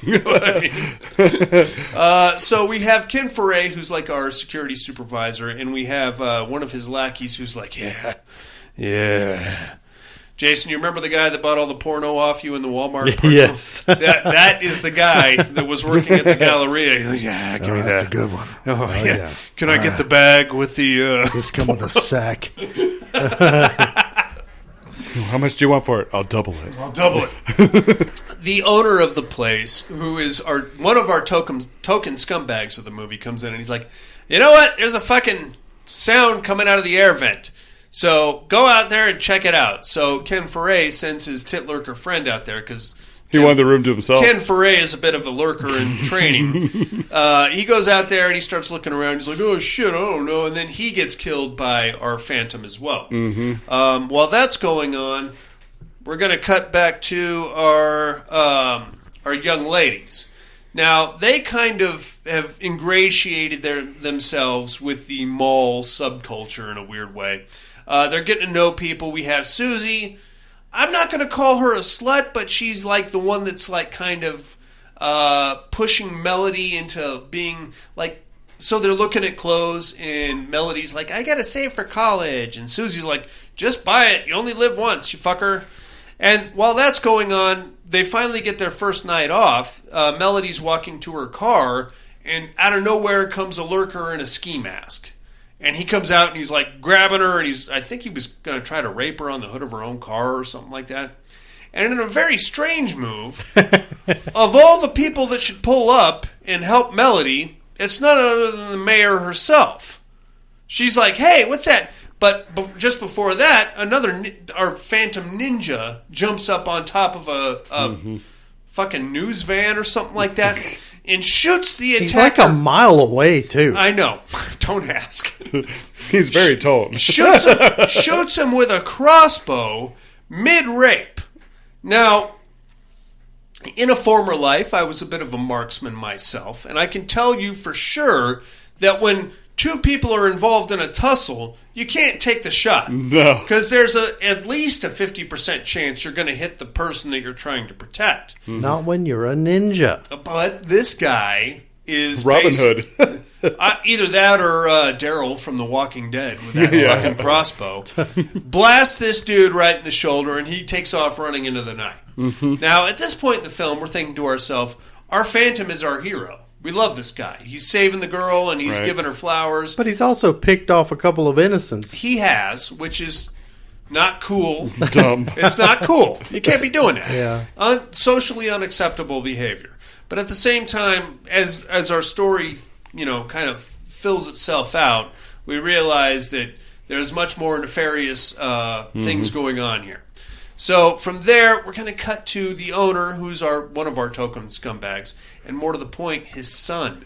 You know what I mean? So we have Ken Foray, who's like our security supervisor, and we have one of his lackeys who's like, yeah. Jason, you remember the guy that bought all the porno off you in the Walmart parking? Yes. That is the guy that was working at the Galleria. He's like, yeah, give me that. That's a good one. Oh yeah. Can I get the bag with the... Just come with a sack. How much do you want for it? I'll double it. I'll double it. The owner of the place, who is one of our token scumbags of the movie, comes in and he's like, you know what? There's a fucking sound coming out of the air vent. So go out there and check it out. So Ken Foray sends his tit-lurker friend out there because... He wanted the room to himself. Ken Foray is a bit of a lurker in training. He goes out there and he starts looking around. He's like, oh, shit, I don't know. And then he gets killed by our Phantom as well. Mm-hmm. While that's going on, we're going to cut back to our young ladies. Now, they kind of have ingratiated themselves with the mall subculture in a weird way. They're getting to know people. We have Susie. I'm not going to call her a slut, but she's like the one that's like kind of pushing Melody into being like, so they're looking at clothes and Melody's like, I got to save for college. And Susie's like, just buy it. You only live once, you fucker. And while that's going on, they finally get their first night off. Melody's walking to her car and out of nowhere comes a lurker in a ski mask. And he comes out and he's like grabbing her, and I think he was going to try to rape her on the hood of her own car or something like that. And in a very strange move, of all the people that should pull up and help Melody, it's none other than the mayor herself. She's like, hey, what's that? But just before that, our Phantom Ninja jumps up on top of a fucking news van or something like that. And shoots the attacker. He's like a mile away, too. I know. Don't ask. He's very tall. Shoots him with a crossbow mid-rape. Now, in a former life, I was a bit of a marksman myself, and I can tell you for sure that when two people are involved in a tussle, you can't take the shot. No. Because there's at least a 50% chance you're going to hit the person that you're trying to protect. Not when you're a ninja. But this guy is Robin Hood. either that or Daryl from The Walking Dead with that fucking crossbow. Blasts this dude right in the shoulder, and he takes off running into the night. Now, at this point in the film, we're thinking to ourselves, our Phantom is our hero. We love this guy. He's saving the girl, and he's giving her flowers. But he's also picked off a couple of innocents. He has, which is not cool. Dumb. It's not cool. You can't be doing that. Yeah. Socially unacceptable behavior. But at the same time, as our story, kind of fills itself out, we realize that there's much more nefarious things going on here. So from there, we're going to cut to the owner, who's one of our token scumbags, and more to the point, his son,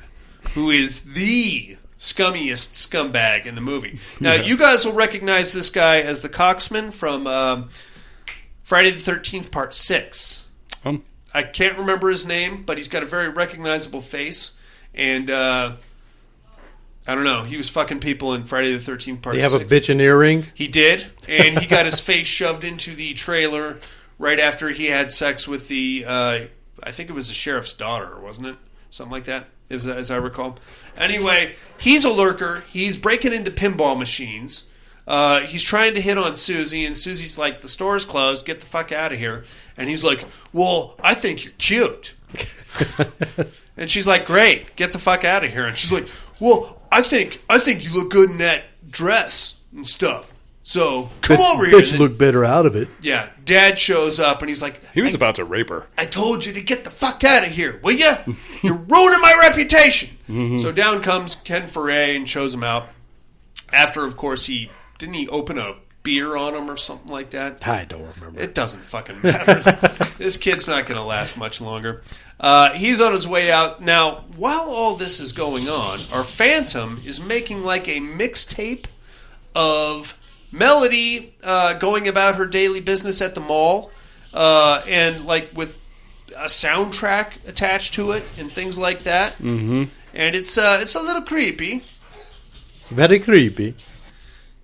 who is the scummiest scumbag in the movie. Now, you guys will recognize this guy as the coxman from Friday the 13th, Part 6. I can't remember his name, but he's got a very recognizable face, and I don't know. He was fucking people in Friday the 13th Part 6. Did he have a bitchin' earring? He did, and he got his face shoved into the trailer right after he had sex with the, I think it was the sheriff's daughter, wasn't it? Something like that, as I recall. Anyway, he's a lurker. He's breaking into pinball machines. He's trying to hit on Susie, and Susie's like, the store's closed, get the fuck out of here. And he's like, well, I think you're cute. And she's like, great, get the fuck out of here. And she's like, well, I think you look good in that dress and stuff. So come over here. Bitch look better out of it. Yeah, Dad shows up and he's like, he was about to rape her. I told you to get the fuck out of here, will you? You're ruining my reputation. So down comes Ken Foray and shows him out. After, of course, he open a beer on him or something like that? I don't remember. It doesn't fucking matter. This kid's not going to last much longer. He's on his way out. Now, while all this is going on, our Phantom is making like a mixtape of Melody going about her daily business at the mall, and like with a soundtrack attached to it and things like that. And it's a little creepy. Very creepy.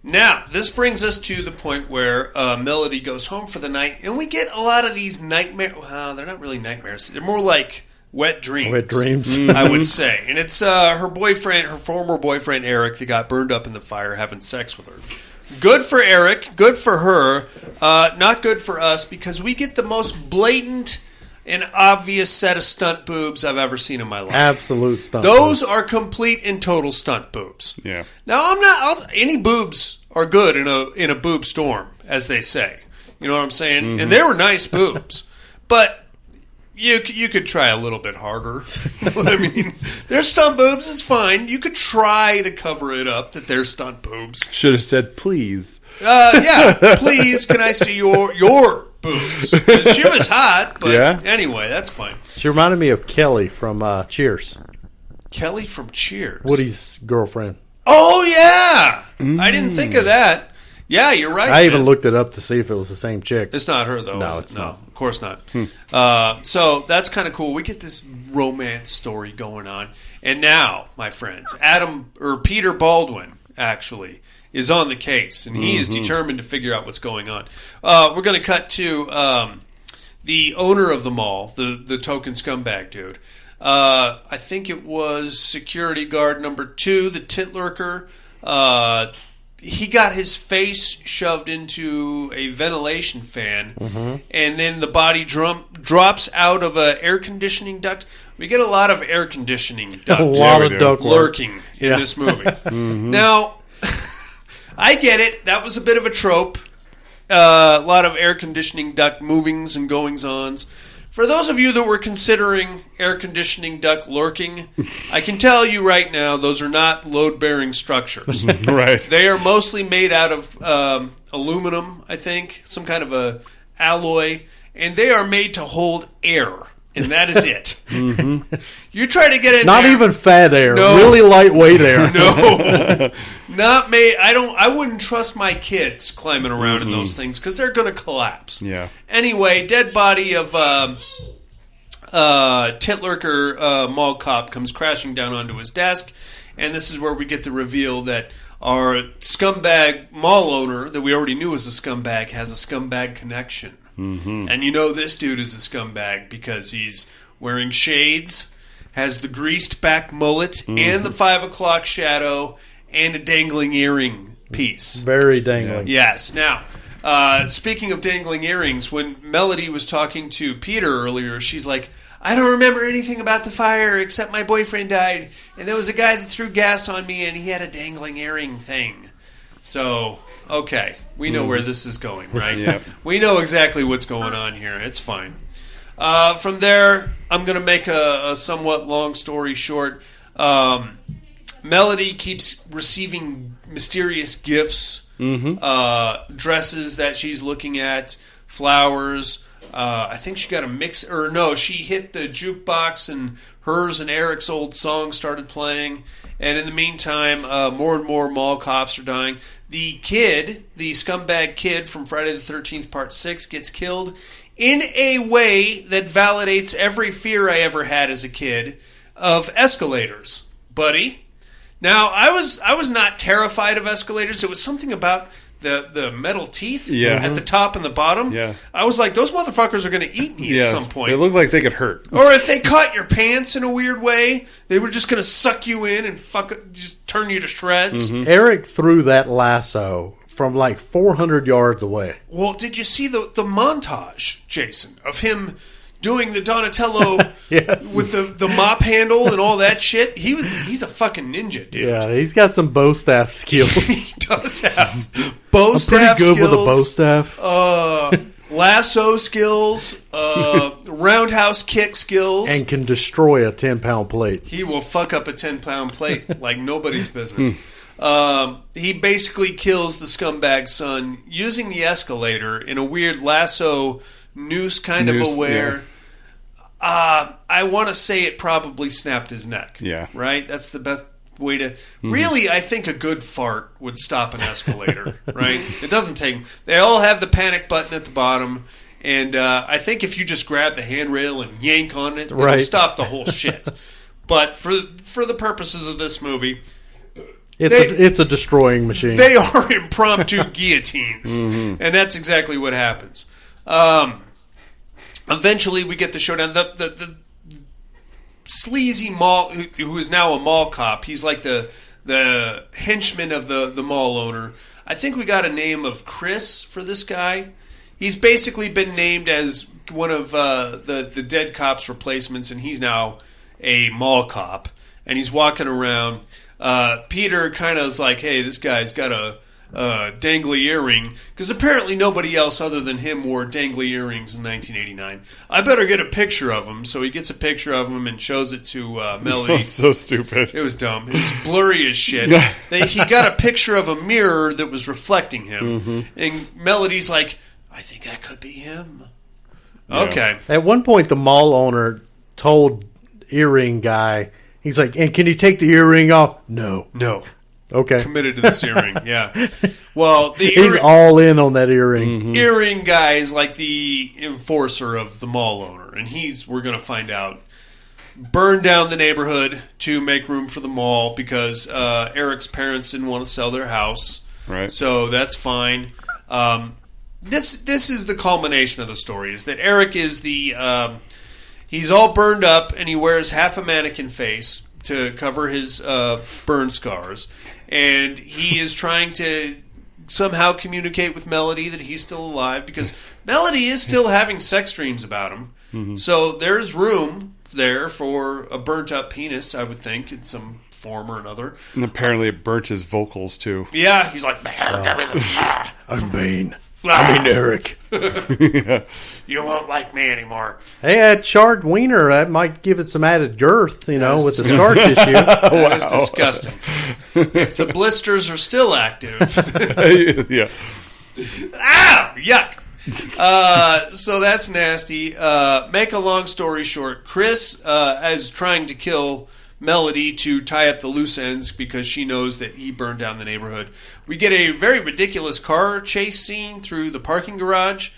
Now, this brings us to the point where Melody goes home for the night, and we get a lot of these nightmares. Well, they're not really nightmares. They're more like wet dreams. Wet dreams. I would say. And it's her boyfriend, her former boyfriend, Eric, that got burned up in the fire having sex with her. Good for Eric. Good for her. Not good for us, because we get the most blatant and obvious set of stunt boobs I've ever seen in my life. Absolute stunt Those boobs. are complete and total stunt boobs. Yeah. Now, any boobs are good in a boob storm, as they say. You know what I'm saying? And they were nice boobs. But you could try a little bit harder. You know what I mean? They're stunt boobs, it's fine. You could try to cover it up that they're stunt boobs. Should have said, please. Yeah, please, can I see your boobs? 'Cause she was hot, but anyway, that's fine. She reminded me of Kelly from Cheers. Kelly from Cheers. Woody's girlfriend. Oh, yeah. I didn't think of that. Yeah, you're right. I even looked it up to see if it was the same chick. It's not her, though. No, is it? it's not. Of course not. So that's kind of cool. We get this romance story going on. And now, my friends, Peter Baldwin, actually, is on the case. And he is determined to figure out what's going on. We're going to cut to the owner of the mall, the token scumbag dude. I think it was security guard number 2, the tit lurker. He got his face shoved into a ventilation fan, and then the body drops out of an air conditioning duct. We get a lot of air conditioning duct lurking in this movie. Now, I get it. That was a bit of a trope. A lot of air conditioning duct movings and goings-ons. For those of you that were considering air conditioning duct lurking, I can tell you right now, those are not load-bearing structures. Right. They are mostly made out of aluminum, I think, some kind of a alloy, and they are made to hold air, and that is it. You try to get in Not there, even fat air. No. Really lightweight air. No. Not made. I wouldn't trust my kids climbing around in those things because they're going to collapse. Yeah. Anyway, dead body of Titlurker mall cop comes crashing down onto his desk, and this is where we get the reveal that our scumbag mall owner that we already knew was a scumbag has a scumbag connection. And you know this dude is a scumbag because he's wearing shades, has the greased back mullet and the 5 o'clock shadow and a dangling earring piece. Very dangling. Yes. Now, speaking of dangling earrings, when Melody was talking to Peter earlier, she's like, I don't remember anything about the fire except my boyfriend died, and there was a guy that threw gas on me, and he had a dangling earring thing. So, okay, we know where this is going, right? Yep. We know exactly what's going on here. It's fine. From there, I'm going to make a somewhat long story short. Melody keeps receiving mysterious gifts, dresses that she's looking at, flowers. I think she got a mix, or no, she hit the jukebox and hers and Eric's old song started playing. And in the meantime, more and more mall cops are dying. The kid, the scumbag kid from Friday the 13th Part 6 gets killed in a way that validates every fear I ever had as a kid of escalators, buddy. Now, I was not terrified of escalators. It was something about the metal teeth at the top and the bottom. Yeah. I was like, those motherfuckers are going to eat me at some point. They look like they could hurt. Or if they caught your pants in a weird way, they were just going to suck you in and just turn you to shreds. Eric threw that lasso from like 400 yards away. Well, did you see the montage, Jason, of him doing the Donatello with the mop handle and all that shit? He's a fucking ninja, dude. Yeah, he's got some bow staff skills. He does have bow I'm staff pretty good skills. with a bow staff. Lasso skills, roundhouse kick skills. And can destroy a 10-pound plate. He will fuck up a 10-pound plate like nobody's business. He basically kills the scumbag son using the escalator in a weird lasso noose kind of a where I want to say it probably snapped his neck. Yeah. Right? That's the best way to... Really, I think a good fart would stop an escalator, right? It doesn't take... They all have the panic button at the bottom, and I think if you just grab the handrail and yank on it, it'll stop the whole shit. But for the purposes of this movie... It's a destroying machine. They are impromptu guillotines, and that's exactly what happens. Eventually, we get the showdown. The sleazy mall, who is now a mall cop, he's like the henchman of the mall owner. I think we got a name of Chris for this guy. He's basically been named as one of the dead cop's replacements, and he's now a mall cop, and he's walking around. Peter kind of is like, hey, this guy's got a dangly earring, because apparently nobody else other than him wore dangly earrings in 1989. I better get a picture of him. So he gets a picture of him and shows it to Melody. So stupid. It was dumb. It was blurry as shit. He got a picture of a mirror that was reflecting him. And Melody's like, I think that could be him. Yeah. Okay. At one point, the mall owner told earring guy, he's like, and can you take the earring off? No. Okay. Committed to this earring, yeah. Well, he's all in on that earring. Earring guy is like the enforcer of the mall owner, and we're going to find out, burned down the neighborhood to make room for the mall because Eric's parents didn't want to sell their house. Right. So that's fine. This is the culmination of the story, is that Eric is he's all burned up, and he wears half a mannequin face to cover his burn scars. And he is trying to somehow communicate with Melody that he's still alive, because Melody is still having sex dreams about him. So there's room there for a burnt-up penis, I would think, in some form or another. And apparently it burnt his vocals, too. Yeah, he's like, I'm Bane. I mean, Eric. You won't like me anymore. Hey, that charred wiener, that might give it some added girth, with the scar tissue. That is disgusting. If the blisters are still active. Yeah. Ah, yuck. So that's nasty. Make a long story short, Chris is trying to kill Melody to tie up the loose ends because she knows that he burned down the neighborhood. We get a very ridiculous car chase scene through the parking garage,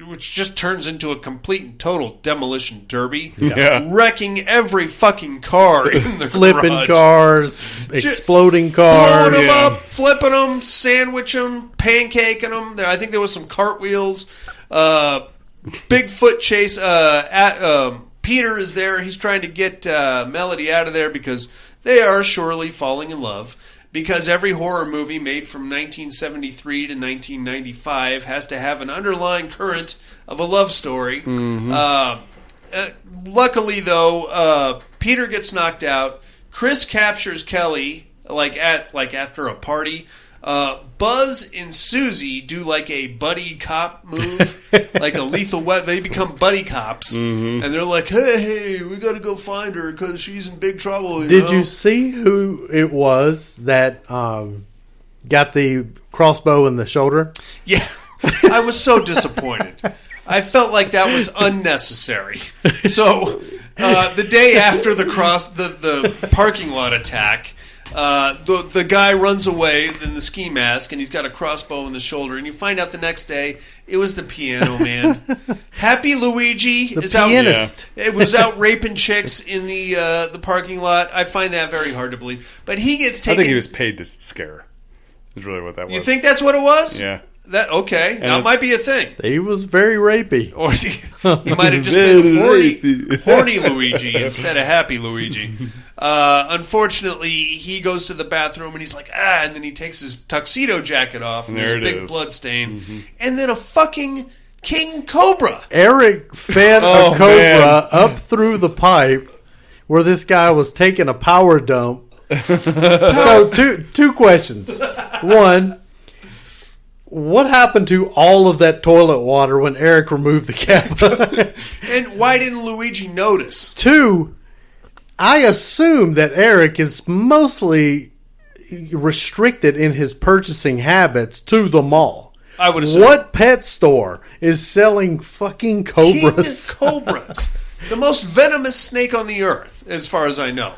which just turns into a complete and total demolition derby, wrecking every fucking car in the flipping garage. cars, exploding cars, blowing them up, flipping them, sandwiching them, pancaking them. I think there was some cartwheels. Bigfoot chase. Peter is there. He's trying to get Melody out of there because they are surely falling in love. Because every horror movie made from 1973 to 1995 has to have an underlying current of a love story. Luckily, though, Peter gets knocked out. Chris captures Kelly after a party. Buzz and Susie do like a buddy cop move, like a lethal weapon. They become buddy cops, and they're like, "Hey, we got to go find her because she's in big trouble." Did you see who it was that got the crossbow in the shoulder? Yeah, I was so disappointed. I felt like that was unnecessary. So the day after the parking lot attack. The guy runs away in the ski mask, and he's got a crossbow in the shoulder. And you find out the next day it was the piano man. Happy Luigi the is pianist. out. It was out raping chicks in the parking lot. I find that very hard to believe. But he gets taken. I think he was paid to scare her. Is really what that was. You think that's what it was? Yeah. That might be a thing. He was very rapey. Or he might have just been horny Luigi instead of happy Luigi. Unfortunately, he goes to the bathroom and he's like, and then he takes his tuxedo jacket off and there's a big blood stain. And then a fucking king cobra. Eric fed a cobra up through the pipe where this guy was taking a power dump. So two questions. One, what happened to all of that toilet water when Eric removed the cap? And why didn't Luigi notice? Two, I assume that Eric is mostly restricted in his purchasing habits to the mall. I would assume. What pet store is selling fucking cobras? King cobras. The most venomous snake on the earth, as far as I know.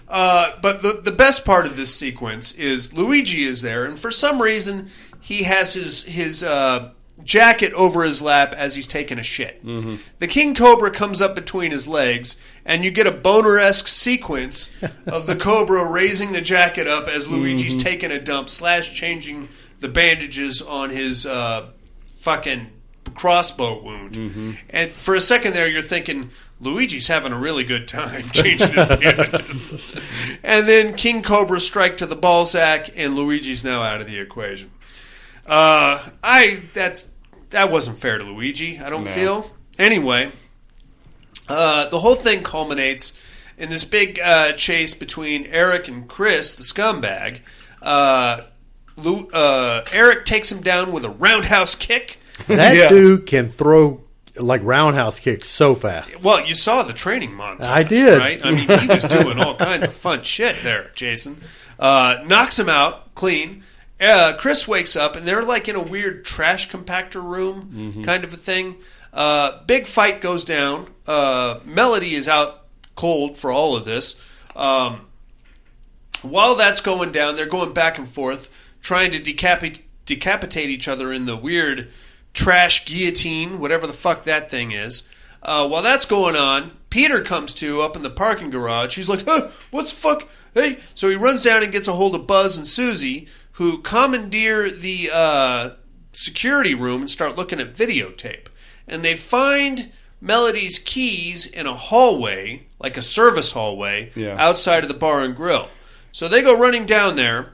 But the best part of this sequence is Luigi is there, and for some reason he has his jacket over his lap as he's taking a shit. The king cobra comes up between his legs, and you get a boner-esque sequence of the cobra raising the jacket up as Luigi's taking a dump / changing the bandages on his fucking crossbow wound. And for a second there, you're thinking, Luigi's having a really good time changing his bandages. And then King Cobra strike to the ball sack, and Luigi's now out of the equation. That wasn't fair to Luigi, I don't feel. Anyway, the whole thing culminates in this big chase between Eric and Chris, the scumbag. Eric takes him down with a roundhouse kick. That dude can throw like roundhouse kicks so fast. Well, you saw the training montage. I did. Right? I mean, he was doing all kinds of fun shit there, Jason. Knocks him out clean. Chris wakes up, and they're like in a weird trash compactor room kind of a thing. Big fight goes down. Melody is out cold for all of this. While that's going down, they're going back and forth, trying to decapitate each other in the weird trash guillotine, whatever the fuck that thing is. While that's going on, Peter comes to up in the parking garage. He's like, what's the fuck? Hey. So he runs down and gets a hold of Buzz and Susie, who commandeer the security room and start looking at videotape. And they find Melody's keys in a hallway, like a service hallway, outside of the bar and grill. So they go running down there,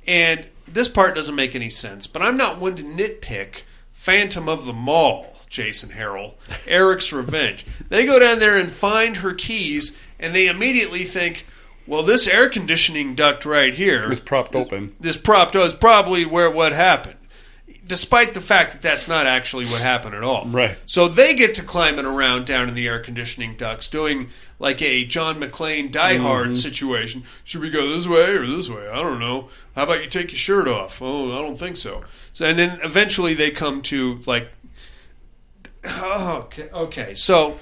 and this part doesn't make any sense, but I'm not one to nitpick Phantom of the Mall, Jason Harrell, Eric's Revenge. They go down there and find her keys, and they immediately think, well, this air conditioning duct right here is propped open. This propped is probably what happened, despite the fact that that's not actually what happened at all. Right. So they get to climbing around down in the air conditioning ducts, doing like a John McClane Die Hard situation. Should we go this way or this way? I don't know. How about you take your shirt off? Oh, I don't think so. And then eventually they come to like, okay. So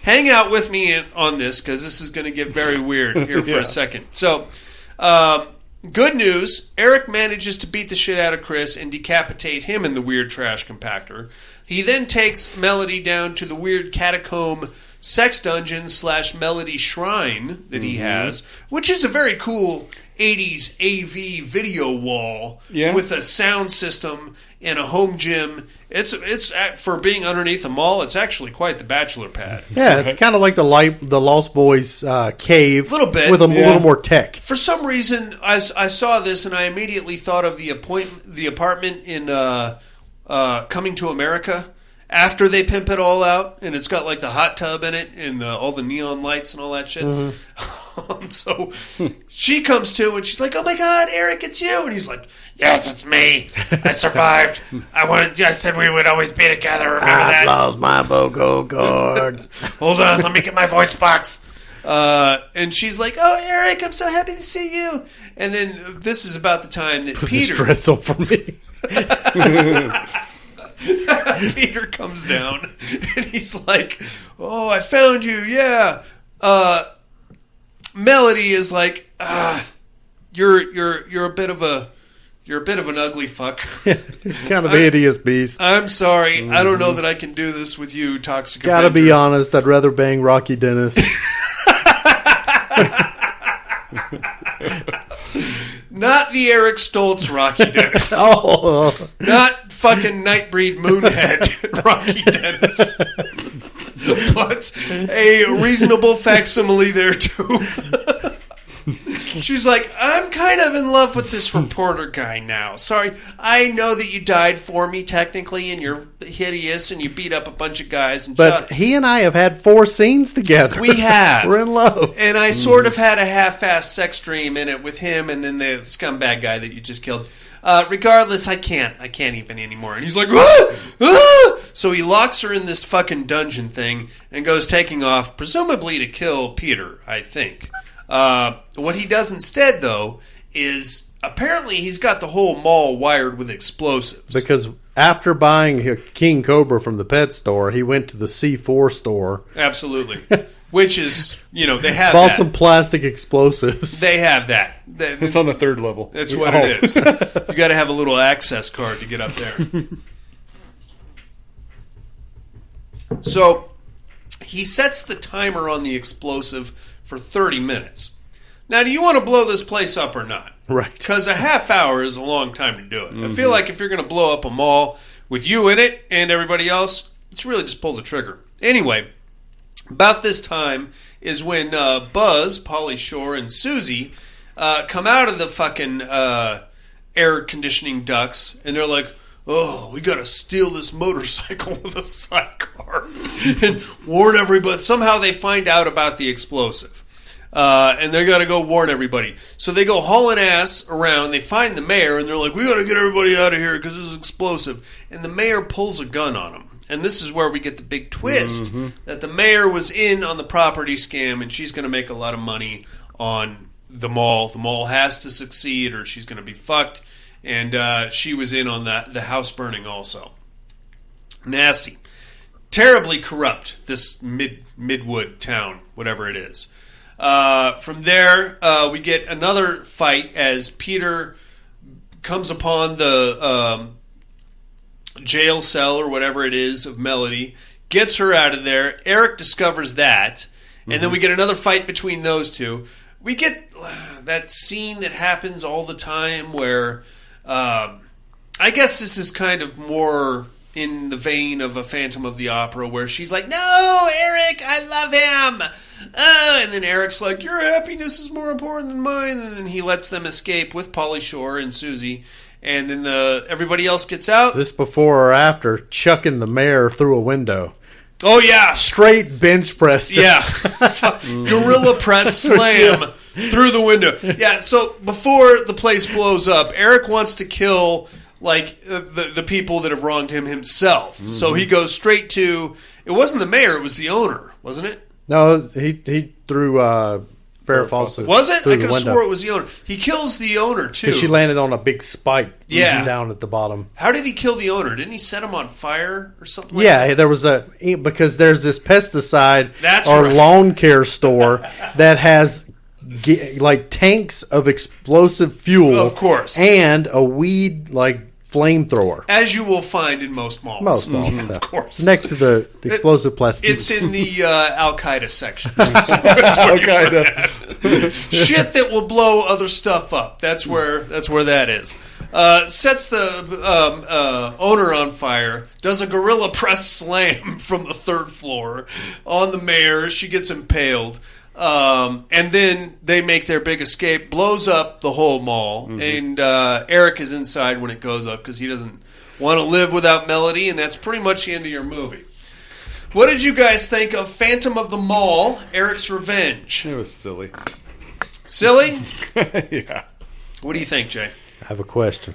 hang out with me on this because this is going to get very weird here for a second. So, good news. Eric manages to beat the shit out of Chris and decapitate him in the weird trash compactor. He then takes Melody down to the weird catacomb sex dungeon / Melody shrine that he has, which is a very cool 80s AV video wall with a sound system and a home gym. It's for being underneath a mall. It's actually quite the bachelor pad. Yeah, it's kind of like the Lost Boys cave, a little bit with a little more tech. For some reason, I saw this and I immediately thought of the apartment in Coming to America. After they pimp it all out, and it's got like the hot tub in it, and all the neon lights and all that shit. So she comes to, and she's like, "Oh my God, Eric, it's you!" And he's like, "Yes, it's me. I survived. I said we would always be together. Remember that? I lost my vocal cords. Hold on, let me get my voice box." And she's like, "Oh, Eric, I'm so happy to see you." And then this is about the time that Peter stressful for me. Peter comes down and he's like, "Oh, I found you, yeah." Melody is like, "You're a bit of an ugly fuck. Kind of hideous beast. I'm sorry. I don't know that I can do this with you, Toxic Avenger." Gotta be honest, I'd rather bang Rocky Dennis. Not the Eric Stoltz Rocky Dennis. Not fucking Nightbreed Moonhead Rocky Dennis. But a reasonable facsimile there too. She's like, "I'm kind of in love with this reporter guy now. Sorry, I know that you died for me technically, and you're hideous, and you beat up a bunch of guys. But he and I have had 4 scenes together. We have. We're in love. And I sort of had a half-assed sex dream in it with him, and then the scumbag guy that you just killed. Regardless, I can't even anymore." And he's like, "Ah! So he locks her in this fucking dungeon thing and goes taking off, presumably to kill Peter, I think. What he does instead, though, is apparently he's got the whole mall wired with explosives. Because after buying a King Cobra from the pet store, he went to the C4 store. Absolutely. Which is, they have bought that. some plastic explosives. They have that. It's on the 3rd level. That's what it is. You got to have a little access card to get up there. So he sets the timer on the explosive for 30 minutes. Now, do you want to blow this place up or not? Right. Because a half hour is a long time to do it. I feel like if you're going to blow up a mall with you in it and everybody else, you should really just pull the trigger. Anyway, about this time is when Buzz, Pauly Shore, and Susie come out of the fucking air conditioning ducts, and they're like, "Oh, we got to steal this motorcycle with a sidecar and warn everybody." Somehow they find out about the explosive. And they got to go warn everybody. So they go hauling ass around. They find the mayor, and they're like, "We got to get everybody out of here because this is explosive." And the mayor pulls a gun on them. And this is where we get the big twist that the mayor was in on the property scam, and she's going to make a lot of money on the mall. The mall has to succeed, or she's going to be fucked. And she was in on the house burning also. Nasty. Terribly corrupt, this Midwood town, whatever it is. From there, we get another fight as Peter comes upon the jail cell or whatever it is of Melody, gets her out of there. Eric discovers that, and then we get another fight between those two. We get that scene that happens all the time where I guess this is kind of more in the vein of a Phantom of the Opera, where she's like, "No, Eric, I love him." And then Eric's like, "Your happiness is more important than mine." And then he lets them escape with Pauly Shore and Susie. And then everybody else gets out. This before or after chucking the mayor through a window. Oh, yeah. Straight bench press. Yeah. Gorilla press slam through the window. Yeah, so before the place blows up, Eric wants to kill the people that have wronged him himself. So he goes straight to, it wasn't the mayor, it was the owner, wasn't it? No, he threw Farrah Fawcett. Was it? I could have swore it was the owner. He kills the owner, too. Because she landed on a big spike down at the bottom. How did he kill the owner? Didn't he set him on fire or something like that? Yeah, there was because there's this pesticide right. lawn care store that has tanks of explosive fuel. Of course. And a weed flamethrower. As you will find in most malls. Most malls, Mm-hmm. Of course. Next to the explosive plastic. It's in the Al-Qaeda section. Al-Qaeda. Shit that will blow other stuff up. That's where that is. Sets the owner on fire, does a gorilla press slam from the 3rd floor on the mayor. She gets impaled. And then they make their big escape, blows up the whole mall, and Eric is inside when it goes up because he doesn't want to live without Melody, and that's pretty much the end of your movie. What did you guys think of Phantom of the Mall, Eric's Revenge? It was silly. Silly? Yeah. What do you think, Jay? I have a question.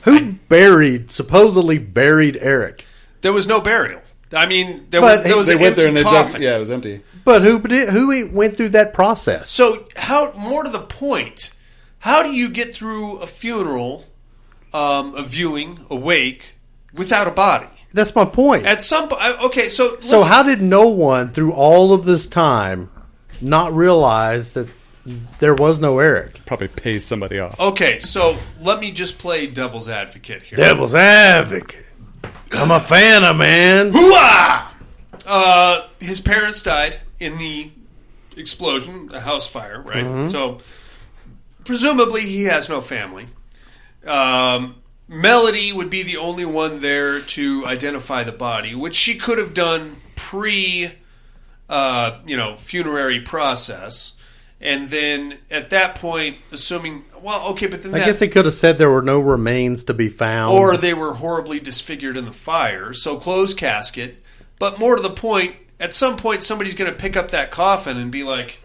Who supposoly buried Eric? There was no burial. I mean, there was an empty coffin. Yeah, it was empty. But who went through that process? So, more to the point, how do you get through a funeral, a viewing, a wake, without a body? That's my point. At some point, okay, so how did no one through all of this time not realize that there was no Eric? Probably pay somebody off. Okay, so let me just play devil's advocate here. Devil's advocate. I'm a fan of, man. Hoo-ah! His parents died in the explosion, the house fire, right? Mm-hmm. So presumably he has no family. Melody would be the only one there to identify the body, which she could have done funerary process. And then at that point, assuming, but then I guess they could have said there were no remains to be found. or they were horribly disfigured in the fire, so closed casket. But more to the point, at some point somebody's going to pick up that coffin and be like,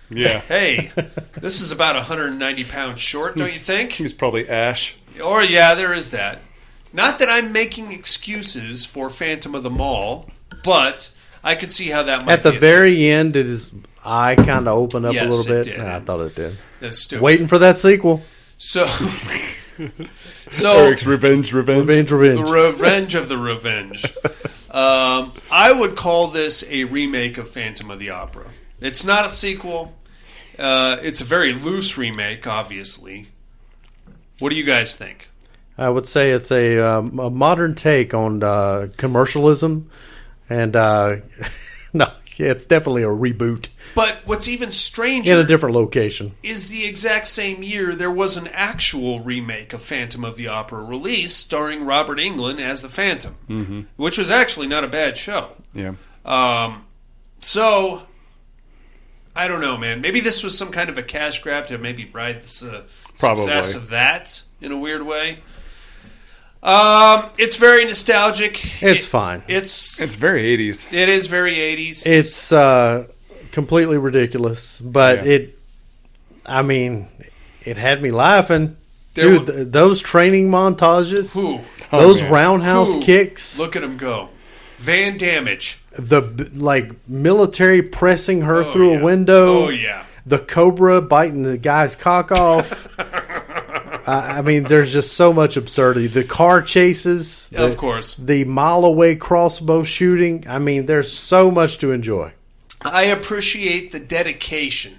yeah, hey, this is about 190 pounds short, don't you think? He's probably Ash. Or, yeah, there is that. Not that I'm making excuses for Phantom of the Mall, but I could see how that might At the very end, did his eye kind of open up a little bit? Did. I thought it did. That's stupid. Waiting for that sequel. So Eric's Revenge. The Revenge of the Revenge. I would call this a remake of Phantom of the Opera. It's not a sequel. It's a very loose remake, obviously. What do you guys think? I would say it's a modern take on commercialism, and it's definitely a reboot. But what's even stranger in a different location is the exact same year there was an actual remake of Phantom of the Opera released starring Robert Englund as the Phantom, which was actually not a bad show. Yeah. So I don't know, man. Maybe this was some kind of a cash grab to maybe ride the success of that in a weird way. It's very nostalgic. It's fine. It's very 80s. It is very 80s. It's completely ridiculous, but it had me laughing. Dude, those training montages, those roundhouse kicks. Look at him go. Van Damage. The military pressing her through a window. Oh, yeah. The cobra biting the guy's cock off. There's just so much absurdity. The car chases. Of course. The mile-away crossbow shooting. There's so much to enjoy. I appreciate the dedication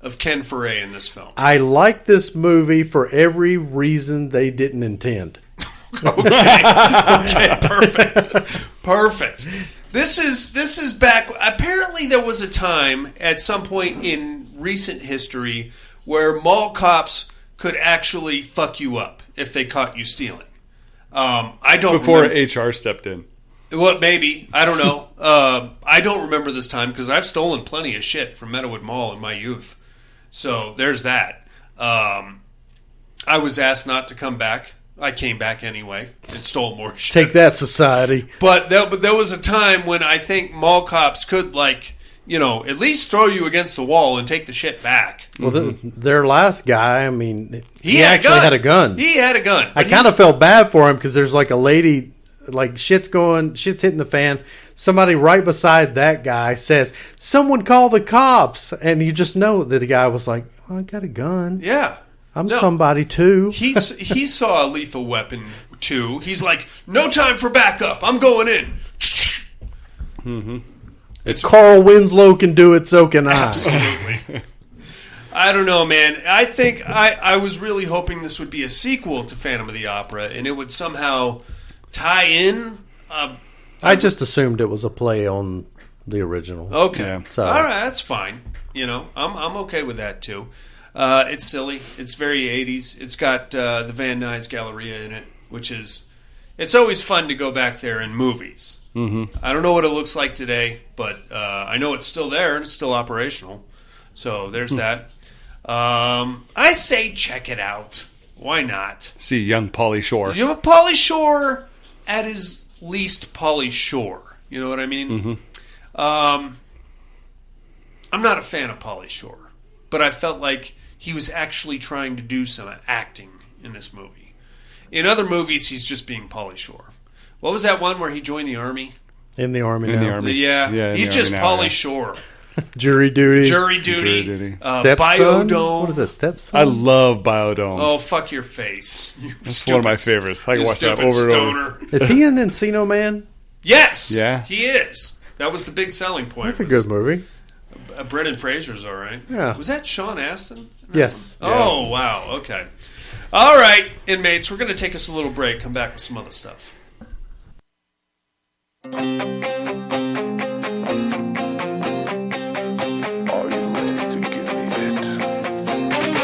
of Ken Foray in this film. I like this movie for every reason they didn't intend. Okay, perfect. This is back. Apparently, there was a time at some point in recent history where mall cops could actually fuck you up if they caught you stealing. I don't before remember. HR stepped in. Well, maybe. I don't know. I don't remember this time because I've stolen plenty of shit from Midwood Mall in my youth. So there's that. I was asked not to come back. I came back anyway and stole more shit. Take that, society. But there was a time when I think mall cops could, at least throw you against the wall and take the shit back. Well, their last guy, he actually had a gun. He had a gun. I kind of felt bad for him because there's a lady, shit's hitting the fan. Somebody right beside that guy says, "Someone call the cops," and you just know that the guy was like, "Oh, I got a gun. Yeah. I'm somebody too." He saw a Lethal Weapon too. He's like, "No time for backup. I'm going in." If Carl Winslow can do it, so can I. Absolutely. I don't know, man. I think I was really hoping this would be a sequel to Phantom of the Opera, and it would somehow tie in. I just assumed it was a play on the original. Okay, Yeah. So- all right, that's fine. You know, I'm okay with that too. It's silly. It's very 80s. It's got the Nuys Galleria in it, which is. It's always fun to go back there in movies. Mm-hmm. I don't know what it looks like today, but I know it's still there and it's still operational. So there's that. I say check it out. Why not? See young Pauly Shore. You have a Pauly Shore at his least Pauly Shore. You know what I mean? Mm-hmm. I'm not a fan of Pauly Shore, but I felt like he was actually trying to do some acting in this movie. In other movies, he's just being Pauly Shore. What was that one where he joined the army? In the Army In now. the Army. Yeah, in he's the just Army now, Pauly yeah. Shore. Jury duty. Jury duty. Jury duty. Stepson? Biodome. What is that, Stepson? I love Biodome. Oh, fuck your face. You That's one of my stupid- favorites. I can you watch that stupid over and stoner. over. Is he in Encino Man? Yes. Yeah. He is. That was the big selling point. That's a was- good movie. Brendan Fraser's all right. Yeah. Was that Sean Astin? Yes. Oh, wow. Okay. All right, inmates, we're going to take us a little break, come back with some other stuff. Are you ready to give me it?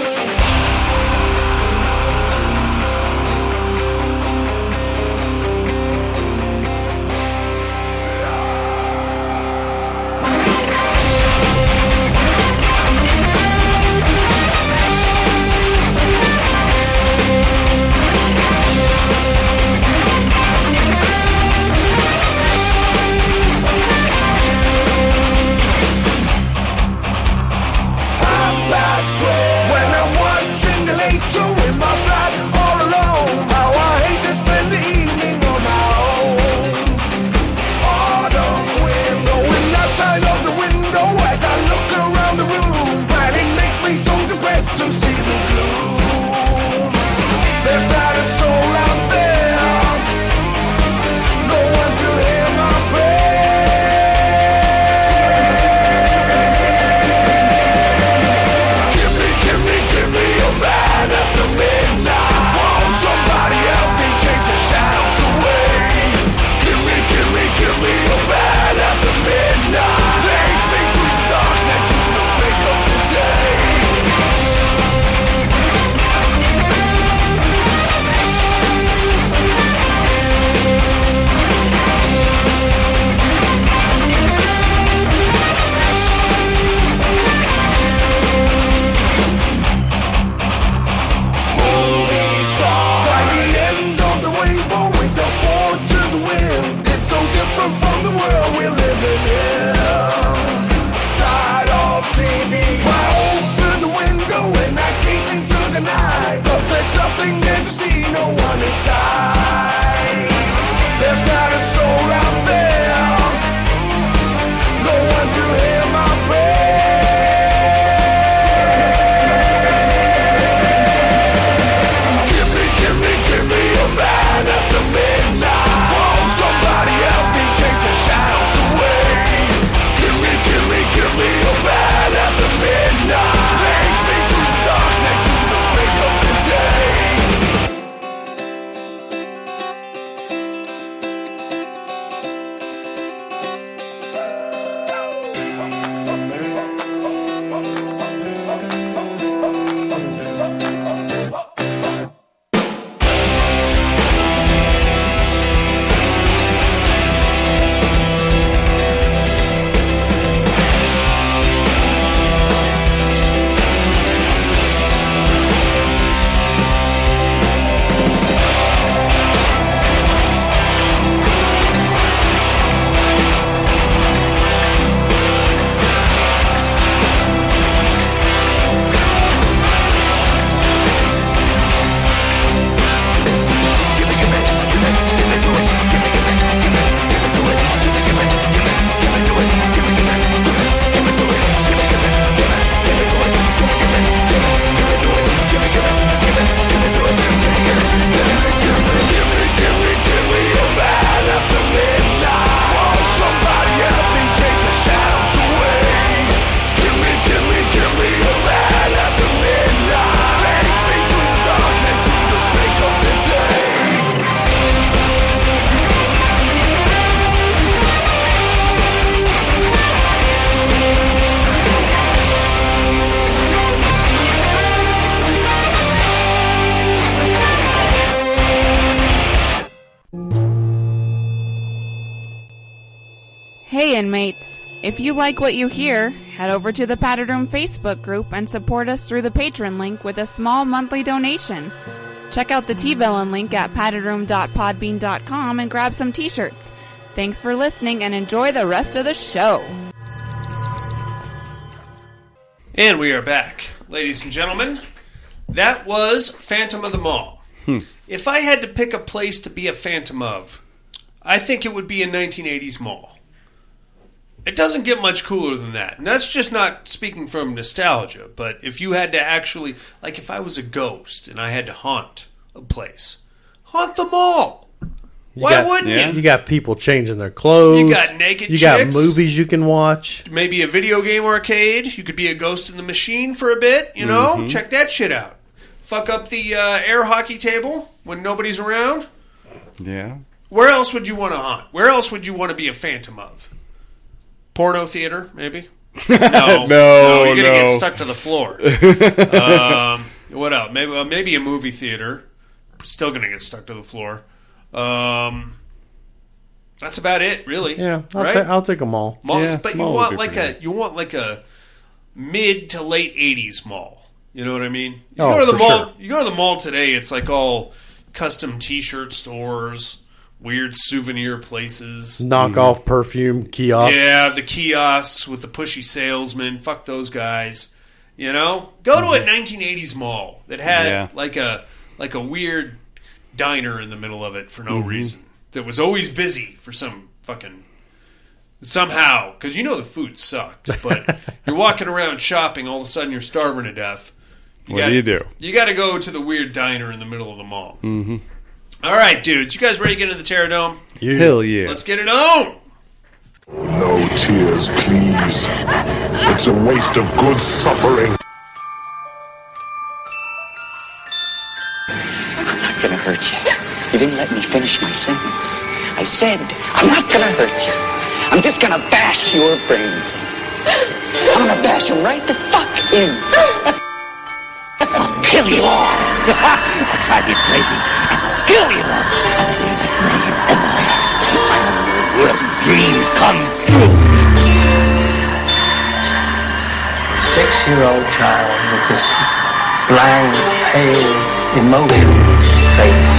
Hey inmates, if you like what you hear, head over to the Padded Room Facebook group and support us through the Patreon link with a small monthly donation. Check out the T-Villain link at paddedroom.podbean.com and grab some t-shirts. Thanks for listening and enjoy the rest of the show. And we are back. Ladies and gentlemen, that was Phantom of the Mall. If I had to pick a place to be a Phantom of, I think it would be a 1980s mall. It doesn't get much cooler than that. And that's just not speaking from nostalgia, but if you had to actually, like if I was a ghost and I had to haunt a place, haunt the mall. Why wouldn't you? You got people changing their clothes. You got naked chicks. You got movies you can watch. Maybe a video game arcade. You could be a ghost in the machine for a bit, you know? Mm-hmm. Check that shit out. Fuck up the air hockey table when nobody's around. Yeah. Where else would you want to haunt? Where else would you want to be a Phantom of? Porno theater, maybe? No. You're going to get stuck to the floor. What else? Maybe a movie theater. Still going to get stuck to the floor. That's about it, really. Yeah, right? I'll take them all. Malls, but you want like a mid to late 80s mall. You know what I mean? You go to the mall. Sure. You go to the mall today. It's like all custom T-shirt stores. Weird souvenir places. Knockoff perfume kiosks. Yeah, the kiosks with the pushy salesman. Fuck those guys. You know? Go to a 1980s mall that had like a weird diner in the middle of it for no reason. That was always busy for some fucking... Somehow. Because you know the food sucked. But you're walking around shopping, all of a sudden you're starving to death. What do you do? You got to go to the weird diner in the middle of the mall. Mm-hmm. All right, dudes. You guys ready to get into the Terror Dome? Yeah. Hell yeah. Let's get it on. No tears, please. It's a waste of good suffering. I'm not gonna hurt you. You didn't let me finish my sentence. I said, I'm not gonna hurt you. I'm just gonna bash your brains in. I'm gonna bash them right the fuck in. I'll kill you all. I'll drive you crazy. I'll kill you all. My worst dream come true. 6-year-old child with this blank, pale, emotionless face,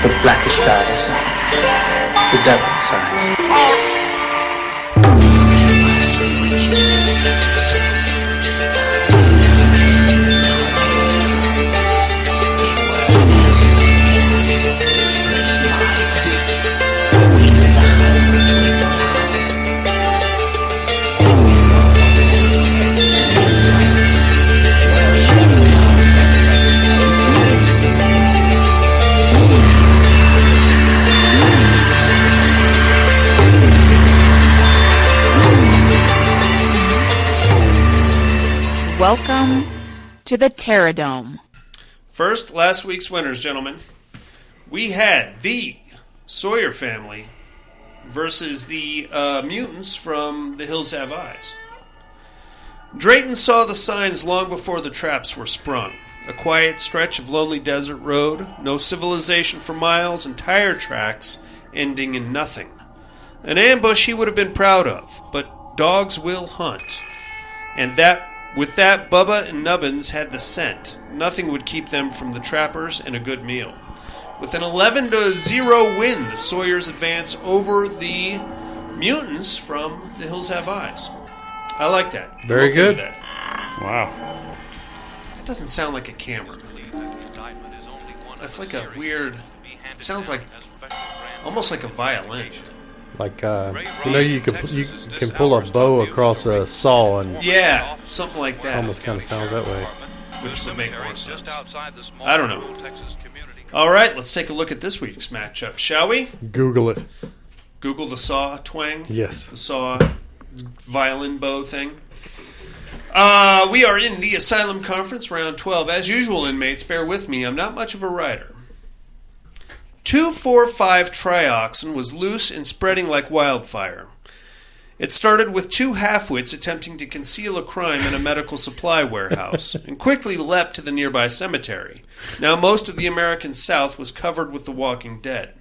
with blackish eyes, the devil's eyes. Welcome to the Terror Dome. First, last week's winners, gentlemen. We had the Sawyer family versus the mutants from The Hills Have Eyes. Drayton saw the signs long before the traps were sprung. A quiet stretch of lonely desert road, no civilization for miles, and tire tracks ending in nothing. An ambush he would have been proud of, but dogs will hunt. And with that, Bubba and Nubbins had the scent. Nothing would keep them from the trappers and a good meal. With an 11-0 win, the Sawyers advance over the mutants from The Hills Have Eyes. I like that. Very good. That. Wow. That doesn't sound like a camera. That's like a weird... It sounds like... almost like a violin. Like, you can pull a bow across a saw and... Yeah, something like that. Almost kind of sounds that way. Which would make more sense. I don't know. All right, let's take a look at this week's matchup, shall we? Google it. Google the saw twang? Yes. The saw violin bow thing. We are in the Asylum Conference, round 12. As usual, inmates, bear with me. I'm not much of a writer. 2,4,5 trioxin was loose and spreading like wildfire. It started with two half-wits attempting to conceal a crime in a medical supply warehouse, and quickly leapt to the nearby cemetery. Now most of the American South was covered with the walking dead.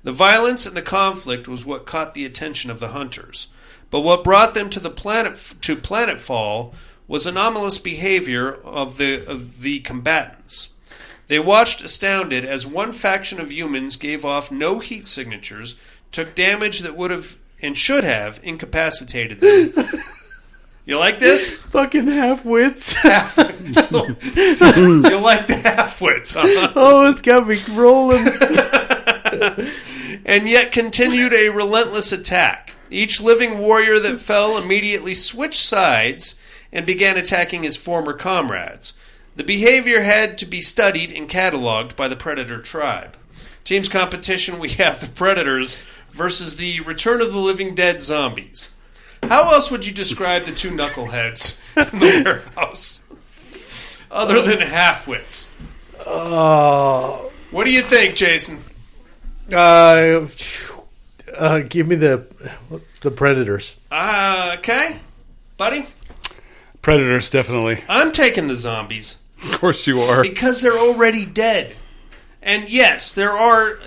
The violence and the conflict was what caught the attention of the hunters. But what brought them to Planetfall was anomalous behavior of the combatants. They watched astounded as one faction of humans gave off no heat signatures, took damage that would have and should have incapacitated them. You like this? Fucking half-wits. You like the half-wits, huh? Oh, it's got me rolling. And yet continued a relentless attack. Each living warrior that fell immediately switched sides and began attacking his former comrades. The behavior had to be studied and cataloged by the Predator tribe. Team's competition, we have the Predators versus the Return of the Living Dead zombies. How else would you describe the two knuckleheads in the warehouse? Other than half-wits. What do you think, Jason? Give me the Predators. Okay. Buddy? Predators, definitely. I'm taking the zombies. Of course you are. Because they're already dead. And yes, there are,